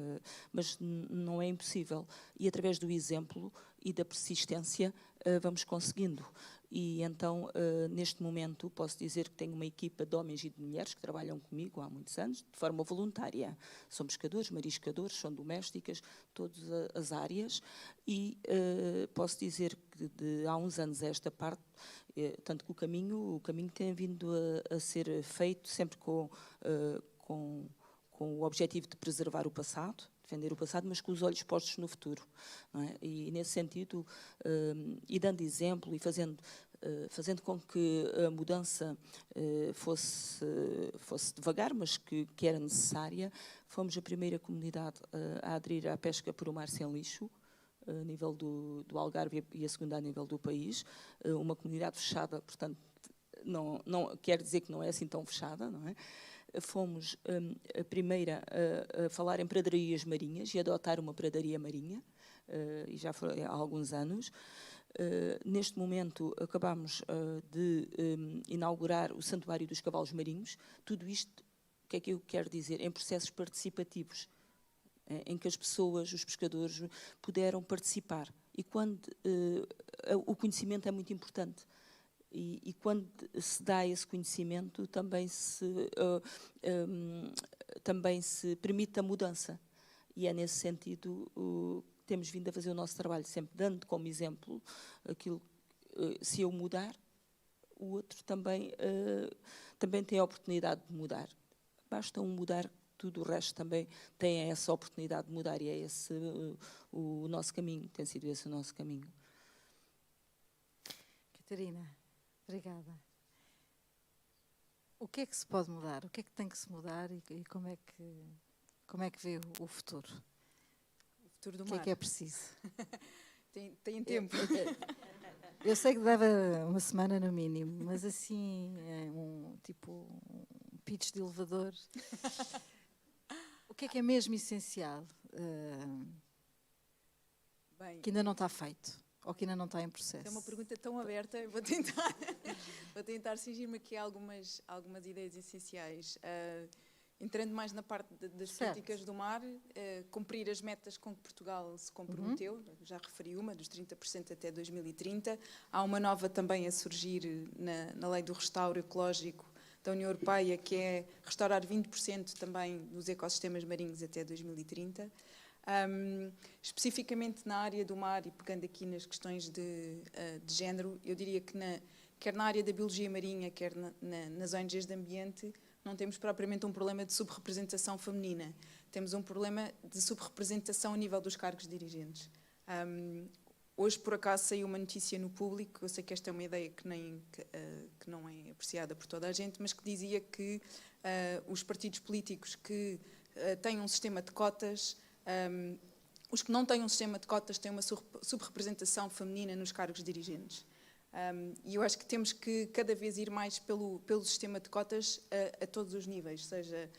mas não é impossível. E através do exemplo e da persistência vamos conseguindo. E então, neste momento, posso dizer que tenho uma equipa de homens e de mulheres que trabalham comigo há muitos anos, de forma voluntária. São pescadores, mariscadores, são domésticas, todas as áreas. E posso dizer que há uns anos a esta parte, tanto que o caminho tem vindo a ser feito sempre com o objetivo de preservar o passado, defender o passado, mas com os olhos postos no futuro, não é? E nesse sentido, e dando exemplo e fazendo com que a mudança fosse devagar, mas que era necessária, fomos a primeira comunidade a aderir à pesca por o mar sem lixo, a nível do Algarve e a segunda a nível do país, uma comunidade fechada, portanto, não quer dizer que não é assim tão fechada, não é? Fomos a primeira a falar em pradarias marinhas e adotar uma pradaria marinha, e já foi há alguns anos. Neste momento acabamos de inaugurar o Santuário dos Cavalos Marinhos. Tudo isto, o que é que eu quero dizer? Em processos participativos, em que as pessoas, os pescadores, puderam participar. E quando o conhecimento é muito importante. E quando se dá esse conhecimento, também se permite a mudança. E é nesse sentido que temos vindo a fazer o nosso trabalho, sempre dando como exemplo aquilo, se eu mudar, o outro também tem a oportunidade de mudar. Basta um mudar, tudo o resto também tem essa oportunidade de mudar, e é esse o nosso caminho, tem sido esse o nosso caminho. Catarina, obrigada. O que é que se pode mudar? O que é que tem que se mudar e como é que vê o futuro? O futuro do mar. O que é que é preciso? Tem tempo. Eu sei que leva uma semana no mínimo, mas assim, um pitch de elevador. O que é mesmo essencial que ainda não está feito? Ou que ainda não está em processo? É uma pergunta tão aberta, eu vou tentar cingir-me aqui a algumas ideias essenciais. Entrando mais na parte das políticas do mar, cumprir as metas com que Portugal se comprometeu, já referi uma, dos 30% até 2030. Há uma nova também a surgir na lei do restauro ecológico da União Europeia, que é restaurar 20% também dos ecossistemas marinhos até 2030. Especificamente na área do mar, e pegando aqui nas questões de género, eu diria que quer na área da biologia marinha, quer nas ONGs de ambiente, não temos propriamente um problema de subrepresentação feminina. temos um problema de subrepresentação a nível dos cargos dirigentes. Hoje, por acaso, saiu uma notícia no Público, eu sei que esta é uma ideia que não é apreciada por toda a gente, mas que dizia que os partidos políticos que têm um sistema de cotas, os que não têm um sistema de cotas têm uma subrepresentação feminina nos cargos dirigentes. E eu acho que temos que cada vez ir mais pelo sistema de cotas a todos os níveis, seja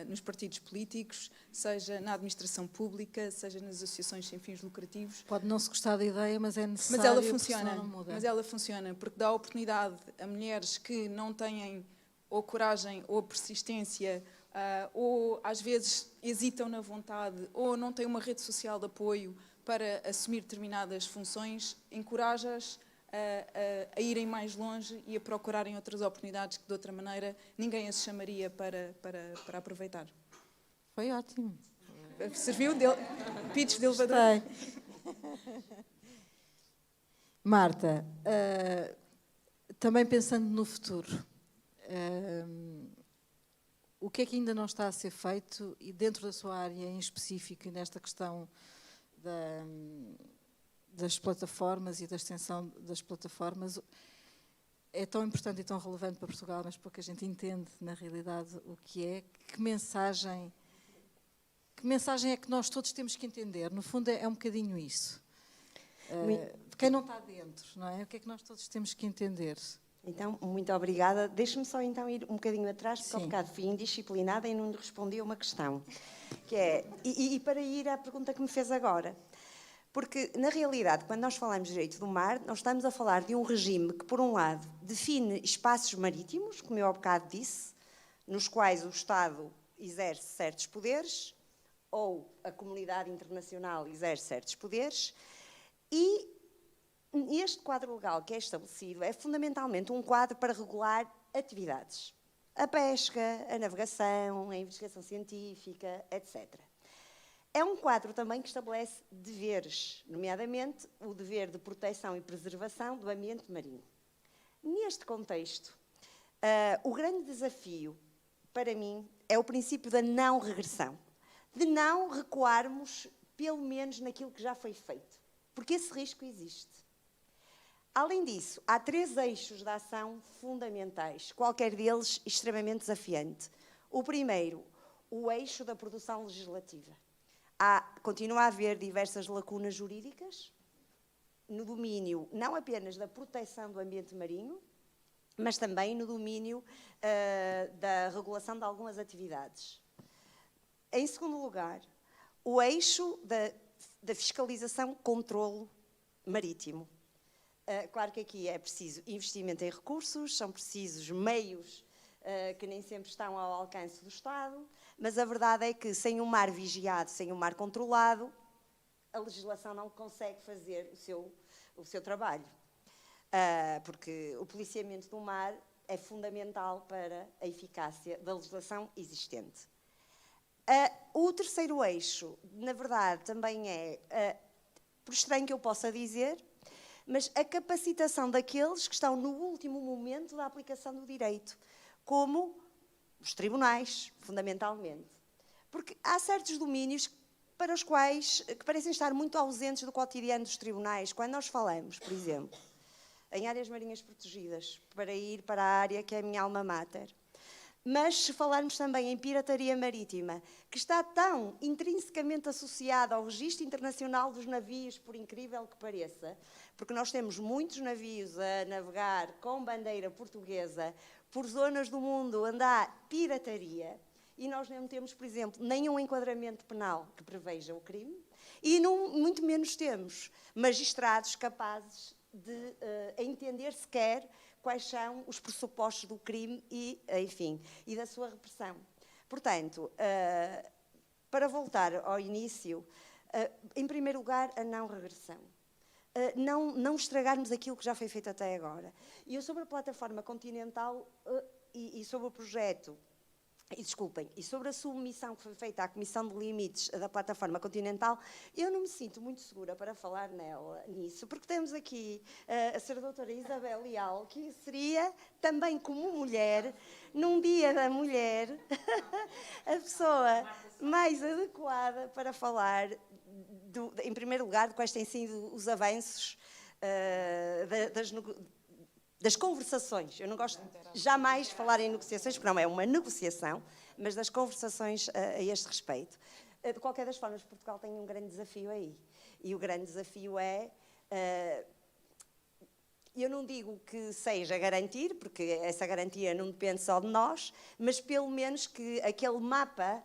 nos partidos políticos, seja na administração pública, seja nas associações sem fins lucrativos. Pode não se gostar da ideia, mas é necessário. Mas ela porque funciona. senão não muda. Mas ela funciona porque dá oportunidade a mulheres que não têm ou coragem ou persistência, ou às vezes hesitam na vontade, ou não têm uma rede social de apoio para assumir determinadas funções, encoraja-as a irem mais longe e a procurarem outras oportunidades que de outra maneira ninguém as chamaria para aproveitar. Foi ótimo. Serviu pitch de elevador. Marta, também pensando no futuro, o que é que ainda não está a ser feito e dentro da sua área em específico e nesta questão das plataformas e da extensão das plataformas é tão importante e tão relevante para Portugal, mas pouca gente entende na realidade o que é. Que mensagem é que nós todos temos que entender? No fundo é um bocadinho isso. Quem não está dentro, não é? O que é que nós todos temos que entender? Então, muito obrigada. Deixe-me só então ir um bocadinho atrás, porque Sim. ao bocado fui indisciplinada e não lhe respondi a uma questão, que é, e para ir à pergunta que me fez agora, porque, na realidade, quando nós falamos de direito do mar, nós estamos a falar de um regime que, por um lado, define espaços marítimos, como eu há bocado disse, nos quais o Estado exerce certos poderes, ou a comunidade internacional exerce certos poderes, e este quadro legal que é estabelecido é fundamentalmente um quadro para regular atividades. A pesca, a navegação, a investigação científica, etc. É um quadro também que estabelece deveres, nomeadamente o dever de proteção e preservação do ambiente marinho. Neste contexto, o grande desafio, para mim, é o princípio da não regressão, de não recuarmos, pelo menos, naquilo que já foi feito, porque esse risco existe. Além disso, há 3 eixos de ação fundamentais, qualquer deles extremamente desafiante. O primeiro, o eixo da produção legislativa. Continua a haver diversas lacunas jurídicas no domínio não apenas da proteção do ambiente marinho, mas também no domínio da regulação de algumas atividades. Em segundo lugar, o eixo da fiscalização-controlo marítimo. Claro que aqui é preciso investimento em recursos, são precisos meios que nem sempre estão ao alcance do Estado, mas a verdade é que sem um mar vigiado, sem um mar controlado, a legislação não consegue fazer o seu trabalho. Porque o policiamento do mar é fundamental para a eficácia da legislação existente. O terceiro eixo, na verdade, também é, por estranho que eu possa dizer, mas a capacitação daqueles que estão no último momento da aplicação do direito, como os tribunais, fundamentalmente. Porque há certos domínios para os quais, que parecem estar muito ausentes do cotidiano dos tribunais. Quando nós falamos, por exemplo, em áreas marinhas protegidas, para ir para a área que é a minha alma mater, mas se falarmos também em pirataria marítima, que está tão intrinsecamente associada ao registro internacional dos navios, por incrível que pareça, porque nós temos muitos navios a navegar com bandeira portuguesa por zonas do mundo onde há pirataria, e nós não temos, por exemplo, nenhum enquadramento penal que preveja o crime, e muito menos temos magistrados capazes de entender sequer quais são os pressupostos do crime e, enfim, e da sua repressão. Portanto, para voltar ao início, em primeiro lugar, a não regressão. Não estragarmos aquilo que já foi feito até agora. E eu, sobre a plataforma continental e sobre o projeto E desculpem, e sobre a submissão que foi feita à Comissão de Limites da Plataforma Continental, eu não me sinto muito segura para falar nisso, porque temos aqui a Sra. Doutora Isabel Leal, que seria também como mulher, num Dia da Mulher, a pessoa mais adequada para falar, em primeiro lugar, de quais têm sido os avanços das conversações. Eu não gosto jamais de falar em negociações, porque não é uma negociação, mas das conversações a este respeito. De qualquer das formas, Portugal tem um grande desafio aí. E o grande desafio é, eu não digo que seja garantir, porque essa garantia não depende só de nós, mas pelo menos que aquele mapa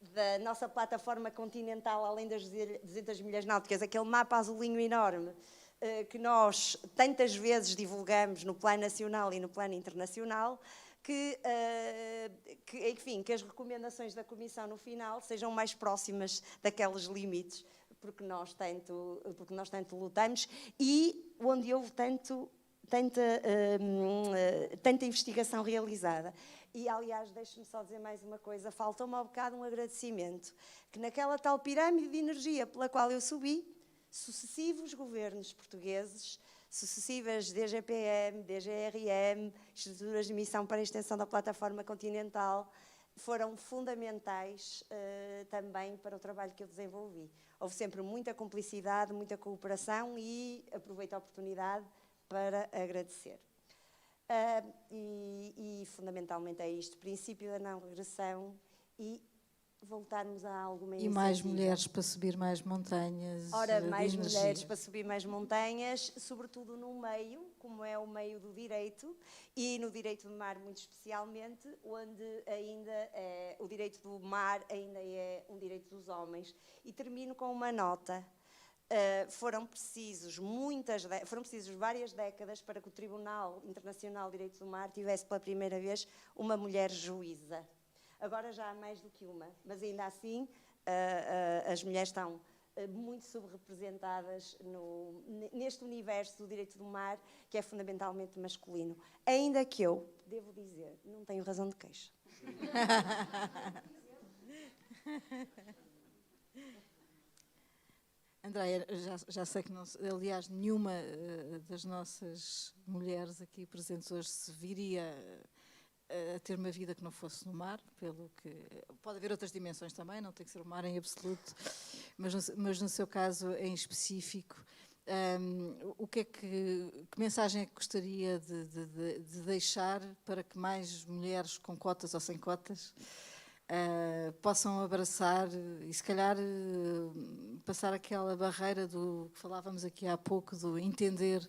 da nossa plataforma continental, além das 200 milhas náuticas, aquele mapa azulinho enorme, que nós tantas vezes divulgamos no plano nacional e no plano internacional, que as recomendações da Comissão no final sejam mais próximas daqueles limites, porque nós tanto lutamos e onde houve tanta investigação realizada. E, aliás, deixe-me só dizer mais uma coisa, faltou-me há bocado um agradecimento, que naquela tal pirâmide de energia pela qual eu subi, sucessivos governos portugueses, sucessivas DGPM, DGRM, estruturas de missão para a extensão da plataforma continental, foram fundamentais também para o trabalho que eu desenvolvi. Houve sempre muita cumplicidade, muita cooperação e aproveito a oportunidade para agradecer. E fundamentalmente é isto, princípio da não regressão e voltarmos a alguma iniciativa. E mais mulheres para subir mais montanhas. Ora, mais mulheres para subir mais montanhas, sobretudo num meio, como é o meio do direito, e no direito do mar muito especialmente, onde ainda o direito do mar ainda é um direito dos homens. E termino com uma nota. Foram precisas várias décadas para que o Tribunal Internacional de Direito do Mar tivesse pela primeira vez uma mulher juíza. Agora já há mais do que uma, mas ainda assim as mulheres estão muito subrepresentadas neste universo do direito do mar, que é fundamentalmente masculino. Ainda que eu, devo dizer, não tenho razão de queixa. Andréia, já sei que, não, aliás, nenhuma das nossas mulheres aqui presentes hoje se viria a ter uma vida que não fosse no mar, pelo que pode haver outras dimensões também, não tem que ser o mar em absoluto, mas no seu caso em específico, que mensagem é que gostaria de deixar para que mais mulheres com cotas ou sem cotas possam abraçar e se calhar passar aquela barreira do que falávamos aqui há pouco, do entender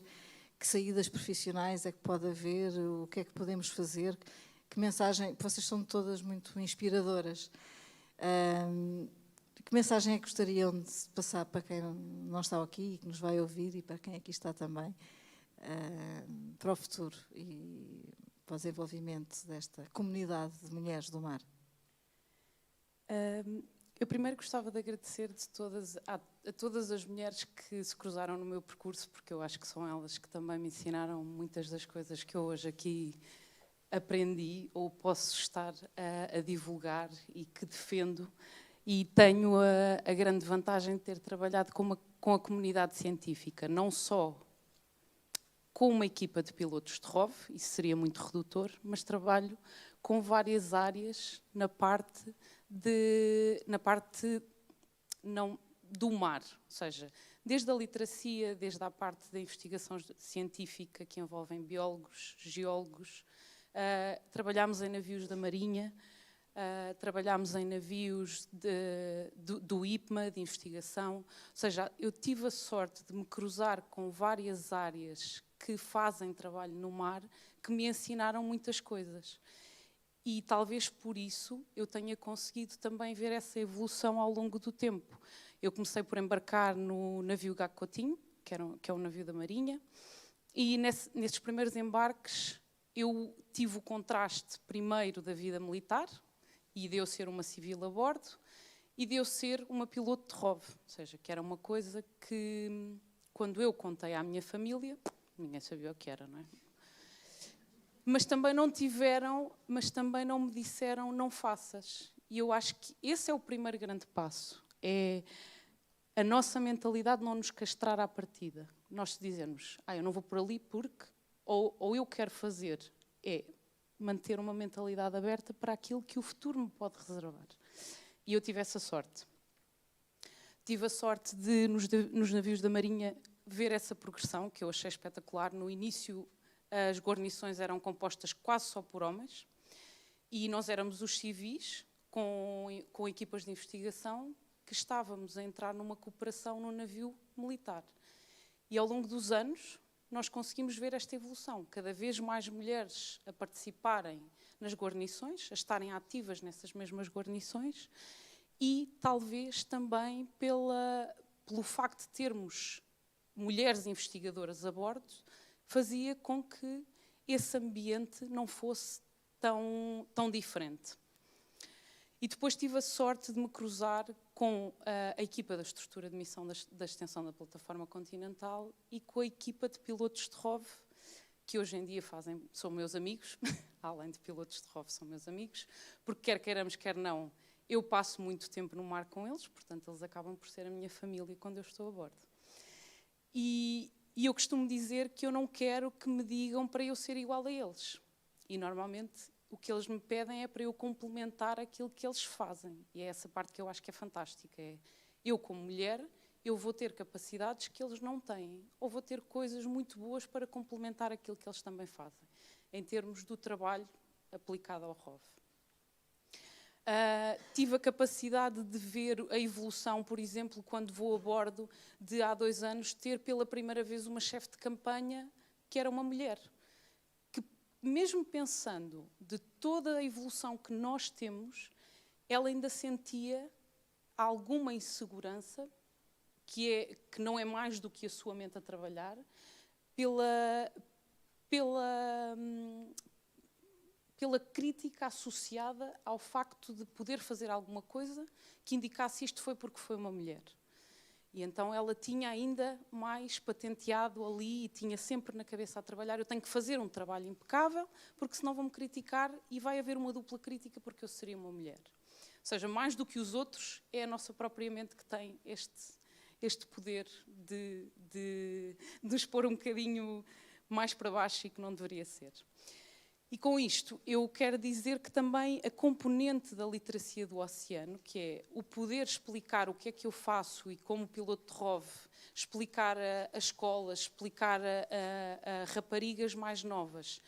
que saídas profissionais é que pode haver, o que é que podemos fazer. Que mensagem, vocês são todas muito inspiradoras, que mensagem é que gostariam de passar para quem não está aqui e que nos vai ouvir e para quem aqui está também, para o futuro e para o desenvolvimento desta comunidade de mulheres do mar? Eu primeiro gostava de agradecer a todas as mulheres que se cruzaram no meu percurso, porque eu acho que são elas que também me ensinaram muitas das coisas que eu hoje aqui aprendi ou posso estar a divulgar e que defendo, e tenho a grande vantagem de ter trabalhado com a comunidade científica, não só com uma equipa de pilotos de ROV, isso seria muito redutor, mas trabalho com várias áreas na parte do mar, ou seja, desde a literacia, desde a parte da investigação científica que envolvem biólogos, geólogos, trabalhámos em navios da Marinha, trabalhámos em navios do IPMA, de investigação, ou seja, eu tive a sorte de me cruzar com várias áreas que fazem trabalho no mar, que me ensinaram muitas coisas. E talvez por isso eu tenha conseguido também ver essa evolução ao longo do tempo. Eu comecei por embarcar no navio Gago Coutinho, que é um navio da Marinha, e nesses primeiros embarques eu tive o contraste primeiro da vida militar, e de eu ser uma civil a bordo, e de eu ser uma piloto de ROV, ou seja, que era uma coisa que, quando eu contei à minha família, ninguém sabia o que era, não é? mas também não tiveram, mas também não me disseram não faças. E eu acho que esse é o primeiro grande passo, é a nossa mentalidade não nos castrar à partida. Nós dizemos, eu não vou por ali porque, ou eu quero fazer, é manter uma mentalidade aberta para aquilo que o futuro me pode reservar. E eu tive essa sorte. Tive a sorte de, nos navios da Marinha, ver essa progressão, que eu achei espetacular. No início, as guarnições eram compostas quase só por homens, e nós éramos os civis, com equipas de investigação, que estávamos a entrar numa cooperação no navio militar. E ao longo dos anos, nós conseguimos ver esta evolução. Cada vez mais mulheres a participarem nas guarnições, a estarem ativas nessas mesmas guarnições, e talvez também pelo facto de termos mulheres investigadoras a bordo, fazia com que esse ambiente não fosse tão diferente. E depois tive a sorte de me cruzar com a equipa da estrutura de missão da extensão da plataforma continental e com a equipa de pilotos de ROV, que hoje em dia são meus amigos, além de pilotos de ROV são meus amigos, porque quer queiramos, quer não, eu passo muito tempo no mar com eles, portanto eles acabam por ser a minha família quando eu estou a bordo. E eu costumo dizer que eu não quero que me digam para eu ser igual a eles. E normalmente o que eles me pedem é para eu complementar aquilo que eles fazem. E é essa parte que eu acho que é fantástica. Eu, como mulher, eu vou ter capacidades que eles não têm. Ou vou ter coisas muito boas para complementar aquilo que eles também fazem, em termos do trabalho aplicado ao ROV. Tive a capacidade de ver a evolução, por exemplo, quando vou a bordo, de há 2 anos, ter pela primeira vez uma chefe de campanha que era uma mulher. Mesmo pensando de toda a evolução que nós temos, ela ainda sentia alguma insegurança, que não é mais do que a sua mente a trabalhar, pela crítica associada ao facto de poder fazer alguma coisa que indicasse isto foi porque foi uma mulher. E então ela tinha ainda mais patenteado ali e tinha sempre na cabeça a trabalhar, eu tenho que fazer um trabalho impecável, porque senão vão-me criticar e vai haver uma dupla crítica porque eu seria uma mulher. Ou seja, mais do que os outros, é a nossa própria mente que tem este poder de expor um bocadinho mais para baixo e que não deveria ser. E com isto, eu quero dizer que também a componente da literacia do oceano, que é o poder explicar o que é que eu faço e como piloto de ROV, explicar a escolas, explicar a raparigas mais novas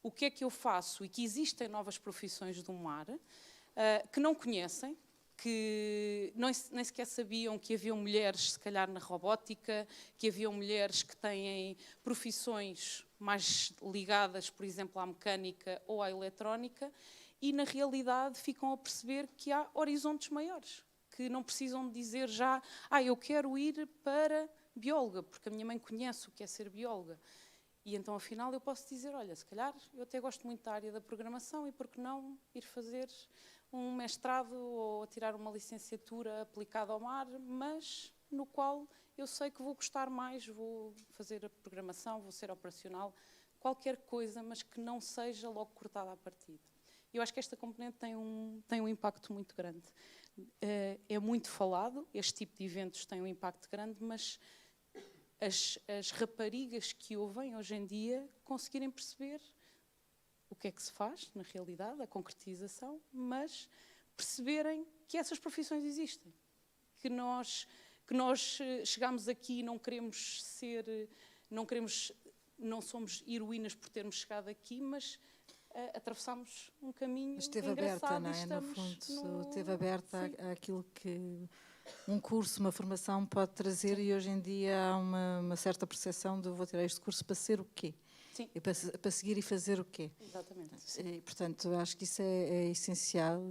o que é que eu faço e que existem novas profissões do mar, que não conhecem, que nem sequer sabiam que haviam mulheres, se calhar, na robótica, que haviam mulheres que têm profissões mais ligadas, por exemplo, à mecânica ou à eletrónica, e, na realidade, ficam a perceber que há horizontes maiores, que não precisam dizer já, eu quero ir para bióloga, porque a minha mãe conhece o que é ser bióloga. E então, afinal, eu posso dizer, olha, se calhar, eu até gosto muito da área da programação e por que não ir fazer um mestrado ou tirar uma licenciatura aplicada ao mar, mas no qual eu sei que vou gostar mais, vou fazer a programação, vou ser operacional, qualquer coisa, mas que não seja logo cortada à partida. Eu acho que esta componente tem um impacto muito grande. É muito falado, este tipo de eventos tem um impacto grande, mas as raparigas que ouvem hoje em dia conseguirem perceber o que é que se faz, na realidade, a concretização, mas perceberem que essas profissões existem. Que nós chegamos aqui e não somos heroínas por termos chegado aqui, mas atravessamos um caminho mas esteve engraçado aberta, não é? No fundo, esteve aberta àquilo que um curso, uma formação pode trazer. Sim. E hoje em dia há uma certa percepção de vou ter este curso para ser o quê? Sim. E para seguir e fazer o quê? Exatamente. E, portanto, acho que isso é essencial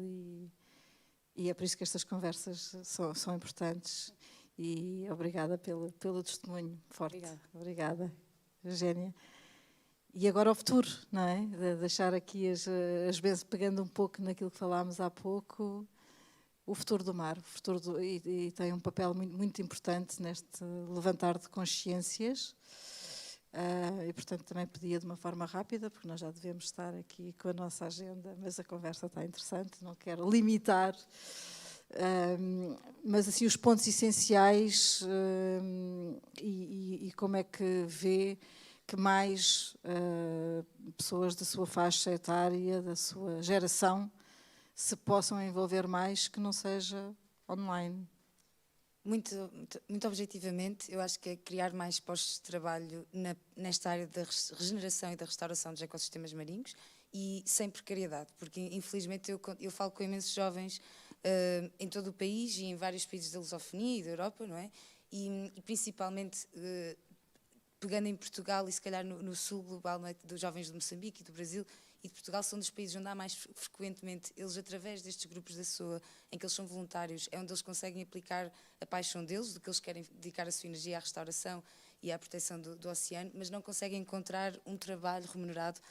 e é por isso que estas conversas são importantes. E obrigada pelo testemunho forte. Obrigada, Eugénia. E agora o futuro, não é? De deixar aqui as vezes, pegando um pouco naquilo que falámos há pouco, o futuro do mar. E tem um papel muito, muito importante neste levantar de consciências. E, portanto, também pedia de uma forma rápida, porque nós já devemos estar aqui com a nossa agenda, mas a conversa está interessante, não quero limitar. Mas, assim, os pontos essenciais e como é que vê que mais pessoas da sua faixa etária, da sua geração, se possam envolver mais, que não seja online. Muito objetivamente, eu acho que é criar mais postos de trabalho nesta área da regeneração e da restauração dos ecossistemas marinhos e sem precariedade, porque infelizmente eu falo com imensos jovens em todo o país e em vários países da lusofonia e da Europa, não é? E principalmente pegando em Portugal e se calhar no sul global, não é? Dos jovens de Moçambique e do Brasil e de Portugal, são dos países onde há mais frequentemente, eles através destes grupos da SOA, em que eles são voluntários, é onde eles conseguem aplicar a paixão deles, do que eles querem dedicar a sua energia à restauração e à proteção do oceano, mas não conseguem encontrar um trabalho remunerado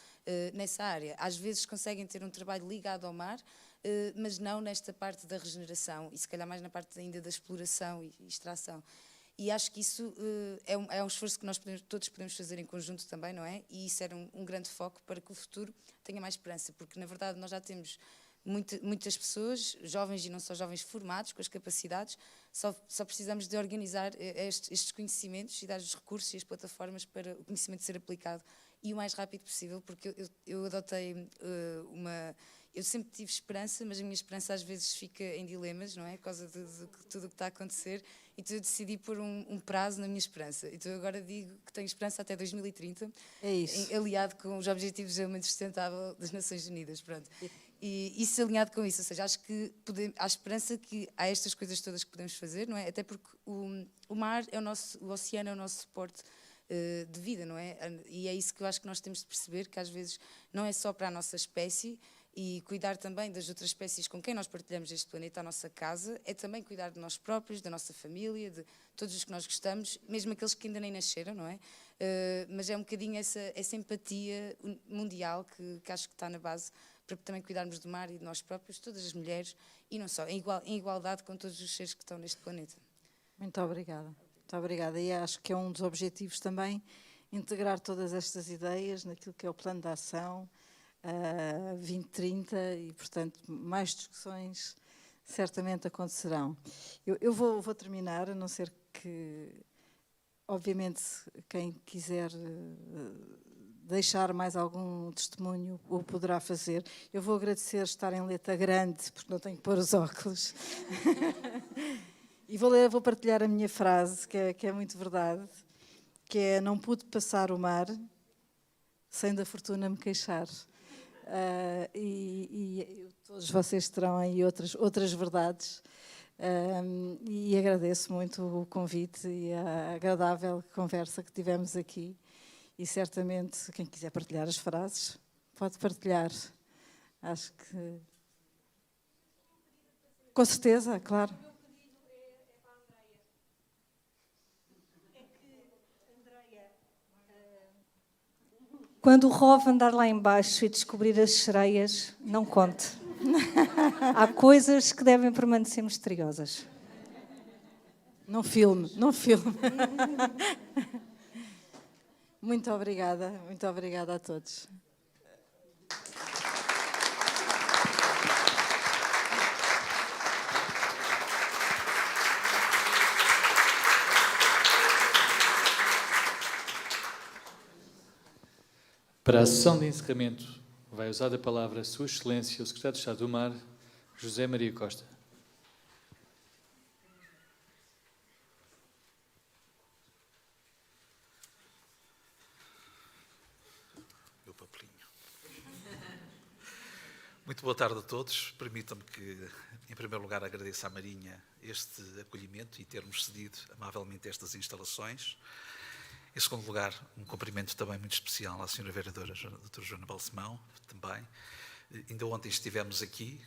nessa área. Às vezes conseguem ter um trabalho ligado ao mar, mas não nesta parte da regeneração e se calhar mais na parte ainda da exploração e extração. E acho que isso é um esforço que nós todos podemos fazer em conjunto também, não é? E isso era um grande foco para que o futuro tenha mais esperança, porque na verdade nós já temos muitas pessoas, jovens e não só jovens, formados, com as capacidades, só precisamos de organizar estes conhecimentos e dar os recursos e as plataformas para o conhecimento ser aplicado e o mais rápido possível, porque eu adotei eu sempre tive esperança, mas a minha esperança às vezes fica em dilemas, não é? Por causa de tudo o que está a acontecer. Então eu decidi pôr um prazo na minha esperança. Então eu agora digo que tenho esperança até 2030. É isso. Aliado com os Objetivos de Desenvolvimento Sustentável das Nações Unidas. Pronto. E isso alinhado com isso. Ou seja, acho que há esperança que há estas coisas todas que podemos fazer, não é? Até porque o mar é o oceano é o nosso suporte de vida, não é? E é isso que eu acho que nós temos de perceber, que às vezes não é só para a nossa espécie, e cuidar também das outras espécies com quem nós partilhamos este planeta, a nossa casa, é também cuidar de nós próprios, da nossa família, de todos os que nós gostamos, mesmo aqueles que ainda nem nasceram, não é? Mas é um bocadinho essa empatia mundial que acho que está na base para também cuidarmos do mar e de nós próprios, todas as mulheres, e não só, em igualdade com todos os seres que estão neste planeta. Muito obrigada. Muito obrigada. E acho que é um dos objetivos também integrar todas estas ideias naquilo que é o plano de ação 2030 e, portanto, mais discussões certamente acontecerão. Eu vou terminar, a não ser que, obviamente, quem quiser deixar mais algum testemunho o poderá fazer. Eu vou agradecer estar em letra grande, porque não tenho que pôr os óculos. E vou partilhar a minha frase, que é muito verdade, que é: não pude passar o mar sem da fortuna me queixar. Todos vocês terão aí outras verdades, e agradeço muito o convite e a agradável conversa que tivemos aqui, e certamente quem quiser partilhar as frases pode partilhar. Acho que com certeza, claro. Quando o Rov andar lá embaixo e descobrir as sereias, não conte. Há coisas que devem permanecer misteriosas. Não filme. Muito obrigada a todos. Para a sessão de encerramento, vai usar a palavra Sua Excelência, o Secretário de Estado do Mar, José Maria Costa. Meu papelinho. Muito boa tarde a todos. Permitam-me que, em primeiro lugar, agradeça à Marinha este acolhimento e termos cedido amavelmente estas instalações. Em segundo lugar, um cumprimento também muito especial à Sra. Vereadora, a Dra. Joana Balsemão, também. Ainda ontem estivemos aqui,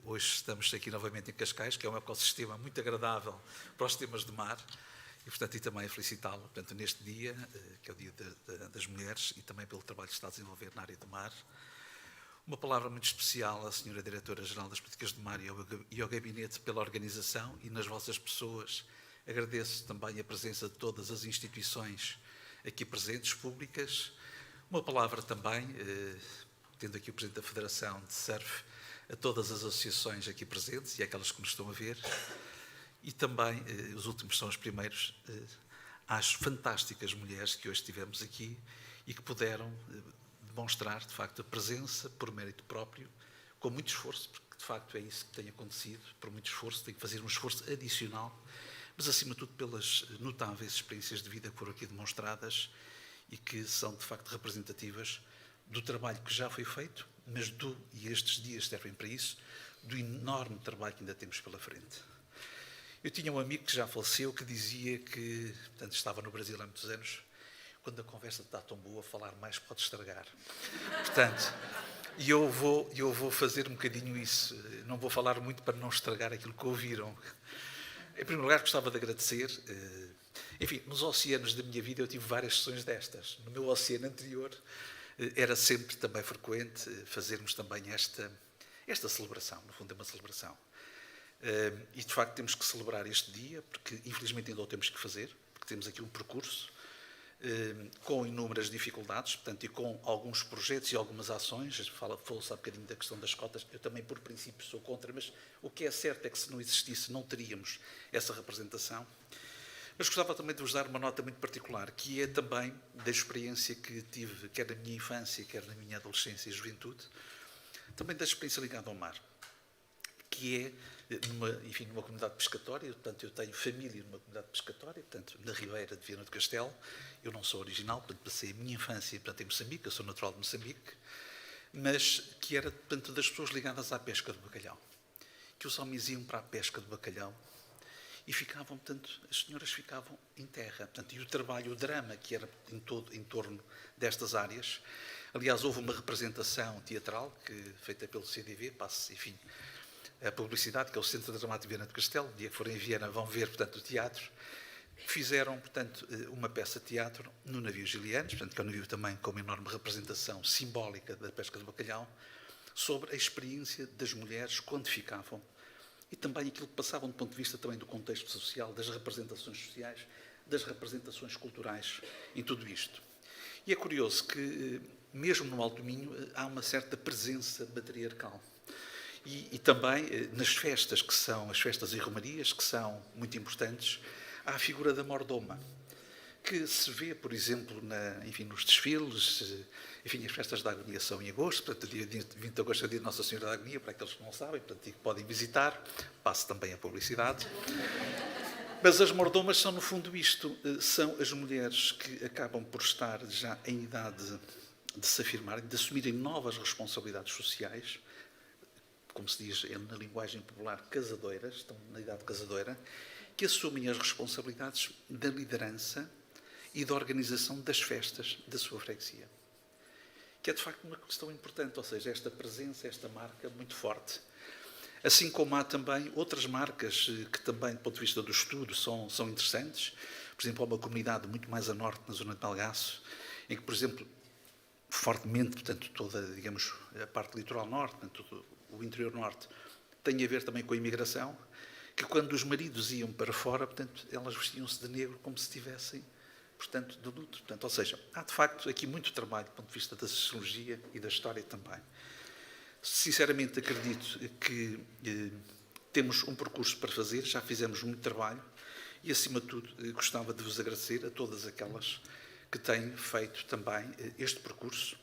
hoje estamos aqui novamente em Cascais, que é um ecossistema muito agradável para os temas de mar, e, portanto, e também felicitá-lo, portanto, neste dia, que é o Dia das Mulheres, e também pelo trabalho que está a desenvolver na área do mar. Uma palavra muito especial à Sra. Diretora-Geral das Políticas do Mar e ao Gabinete pela organização e nas vossas pessoas. Agradeço também a presença de todas as instituições aqui presentes, públicas. Uma palavra também, tendo aqui o Presidente da Federação de Surf, a todas as associações aqui presentes e aquelas que nos estão a ver, e também, os últimos são os primeiros, às fantásticas mulheres que hoje tivemos aqui e que puderam demonstrar, de facto, a presença por mérito próprio, com muito esforço, porque de facto é isso que tem acontecido, por muito esforço, tem que fazer um esforço adicional, mas acima de tudo pelas notáveis experiências de vida que foram aqui demonstradas e que são de facto representativas do trabalho que já foi feito, mas e estes dias servem para isso, do enorme trabalho que ainda temos pela frente. Eu tinha um amigo que já faleceu que dizia que, portanto, estava no Brasil há muitos anos, quando a conversa está tão boa, falar mais pode estragar. Portanto, e eu vou fazer um bocadinho isso. Não vou falar muito para não estragar aquilo que ouviram. Em primeiro lugar, gostava de agradecer. Enfim, nos oceanos da minha vida eu tive várias sessões destas. No meu oceano anterior era sempre também frequente fazermos também esta celebração. No fundo é uma celebração. E de facto temos que celebrar este dia, porque infelizmente ainda o temos que fazer, porque temos aqui um percurso com inúmeras dificuldades, portanto, e com alguns projetos e algumas ações. Falou-se há bocadinho da questão das cotas. Eu também, por princípio, sou contra, mas o que é certo é que se não existisse, não teríamos essa representação. Mas gostava também de vos dar uma nota muito particular, que é também da experiência que tive, quer na minha infância, quer na minha adolescência e juventude, também da experiência ligada ao mar, que é numa comunidade pescatória. Portanto, eu tenho família numa comunidade pescatória, portanto, na Ribeira de Viana do Castelo. Eu não sou original, portanto, passei a minha infância, portanto, em Moçambique, eu sou natural de Moçambique, mas que era, portanto, das pessoas ligadas à pesca do bacalhau. Que os homens iam para a pesca do bacalhau e ficavam, portanto, as senhoras ficavam em terra. Portanto, e o trabalho, o drama que era em torno destas áreas. Aliás, houve uma representação teatral feita pelo CDV, enfim, a publicidade, que é o Centro Dramático de Viana do Castelo. No dia que forem em Viana vão ver, portanto, o teatro. Fizeram, portanto, uma peça de teatro no navio Gilianos, portanto, que é um navio também com uma enorme representação simbólica da pesca do bacalhau, sobre a experiência das mulheres quando ficavam e também aquilo que passavam do ponto de vista também do contexto social, das representações sociais, das representações culturais em tudo isto. E é curioso que, mesmo no Alto Minho, há uma certa presença matriarcal. E também nas festas, que são as festas e romarias, que são muito importantes, há a figura da mordoma, que se vê, por exemplo, nos desfiles, enfim, as festas da Agonia são em agosto, portanto, dia 20 de agosto é o dia de Nossa Senhora da Agonia, para aqueles que não sabem, portanto, e que podem visitar, passo também a publicidade. Mas as mordomas são, no fundo, isto, são as mulheres que acabam por estar já em idade de se afirmarem, de assumirem novas responsabilidades sociais, como se diz na linguagem popular, casadoiras, estão na idade casadoira, que assumem as responsabilidades da liderança e da organização das festas da sua freguesia. Que é, de facto, uma questão importante, ou seja, esta presença, esta marca muito forte. Assim como há também outras marcas que também, do ponto de vista do estudo, são interessantes. Por exemplo, há uma comunidade muito mais a norte, na zona de Malgaço, em que, por exemplo, fortemente, portanto, toda, digamos, a parte litoral norte, portanto, o interior norte, tem a ver também com a imigração, que quando os maridos iam para fora, portanto, elas vestiam-se de negro como se estivessem, portanto, de luto. Portanto, ou seja, há de facto aqui muito trabalho do ponto de vista da sociologia e da história também. Sinceramente, acredito que temos um percurso para fazer, já fizemos muito trabalho e, acima de tudo, gostava de vos agradecer a todas aquelas que têm feito também este percurso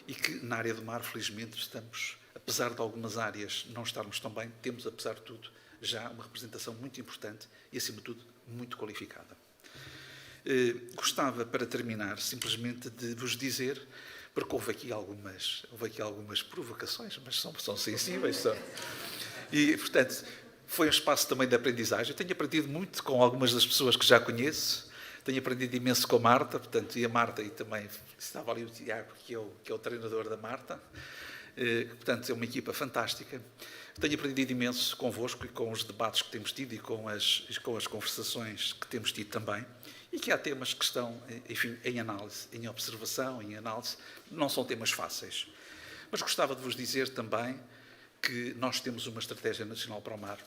e que na área do mar, felizmente, estamos, apesar de algumas áreas não estarmos tão bem, temos, apesar de tudo, já uma representação muito importante e, acima de tudo, muito qualificada. Gostava, para terminar, simplesmente de vos dizer, porque houve aqui algumas provocações, mas são sensíveis. E, portanto, foi um espaço também de aprendizagem. Eu tenho aprendido muito com algumas das pessoas que já conheço, tenho aprendido imenso com a Marta, portanto, e a Marta, e também estava ali o Tiago, que é o treinador da Marta, portanto, é uma equipa fantástica. Tenho aprendido imenso convosco e com os debates que temos tido e com as conversações que temos tido também, e que há temas que estão, enfim, em análise, em observação, em análise, não são temas fáceis. Mas gostava de vos dizer também que nós temos uma estratégia nacional para o mar,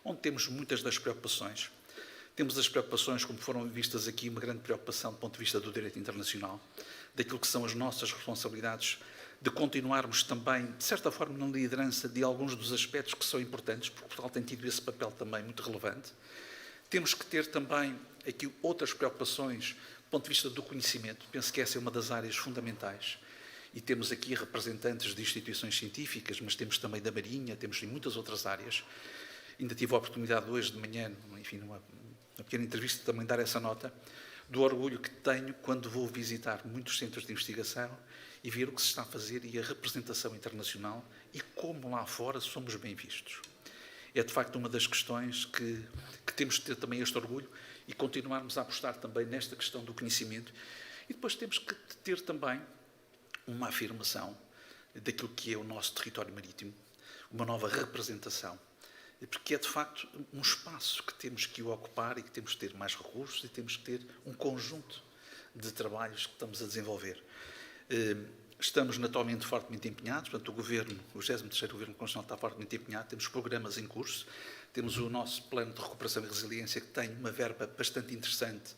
onde temos muitas das preocupações, Temos as preocupações, como foram vistas aqui, uma grande preocupação do ponto de vista do direito internacional, daquilo que são as nossas responsabilidades, de continuarmos também, de certa forma, na liderança de alguns dos aspectos que são importantes, porque Portugal tem tido esse papel também muito relevante. Temos que ter também aqui outras preocupações do ponto de vista do conhecimento. Penso que essa é uma das áreas fundamentais. E temos aqui representantes de instituições científicas, mas temos também da Marinha, temos em muitas outras áreas. Ainda tive a oportunidade hoje de manhã, enfim, numa pequena entrevista, também dar essa nota, do orgulho que tenho quando vou visitar muitos centros de investigação e ver o que se está a fazer e a representação internacional e como lá fora somos bem vistos. É, de facto, uma das questões que temos de ter também este orgulho e continuarmos a apostar também nesta questão do conhecimento. E depois temos que ter também uma afirmação daquilo que é o nosso território marítimo, uma nova representação, porque é, de facto, um espaço que temos que ocupar e que temos que ter mais recursos e temos que ter um conjunto de trabalhos que estamos a desenvolver. Estamos naturalmente fortemente empenhados, portanto, o Governo, o 23º Governo Constitucional está fortemente empenhado, temos programas em curso, temos o nosso plano de recuperação e resiliência que tem uma verba bastante interessante,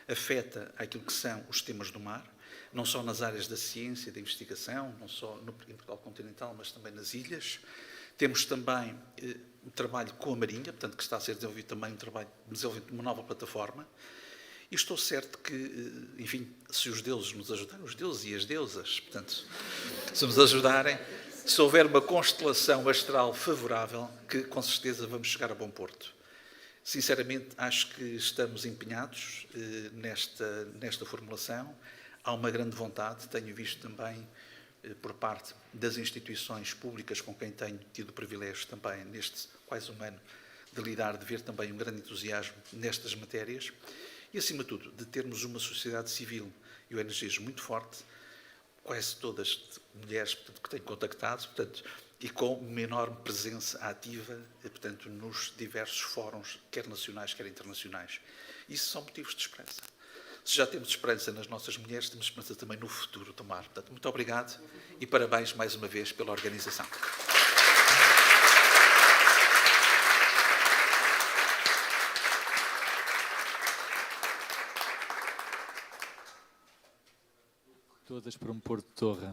afeta aquilo que são os temas do mar, não só nas áreas da ciência, da investigação, não só em Portugal continental, mas também nas ilhas. Temos também um trabalho com a Marinha, portanto, que está a ser desenvolvido também um trabalho de desenvolvimento de uma nova plataforma. E estou certo que, enfim, se os deuses nos ajudarem, os deuses e as deusas, portanto, se nos ajudarem, se houver uma constelação astral favorável, que com certeza vamos chegar a bom porto. Sinceramente, acho que estamos empenhados nesta formulação. Há uma grande vontade, tenho visto também por parte das instituições públicas com quem tenho tido o privilégio também neste quase um ano de lidar, de ver também um grande entusiasmo nestas matérias e, acima de tudo, de termos uma sociedade civil e ONGs muito forte, quase todas mulheres, portanto, que tenho contactado, portanto, e com uma enorme presença ativa, portanto, nos diversos fóruns, quer nacionais, quer internacionais. Isso são motivos de esperança. Se já temos esperança nas nossas mulheres, temos esperança também no futuro do mar. Portanto, muito obrigado e parabéns mais uma vez pela organização. Todas para um Porto de Torre.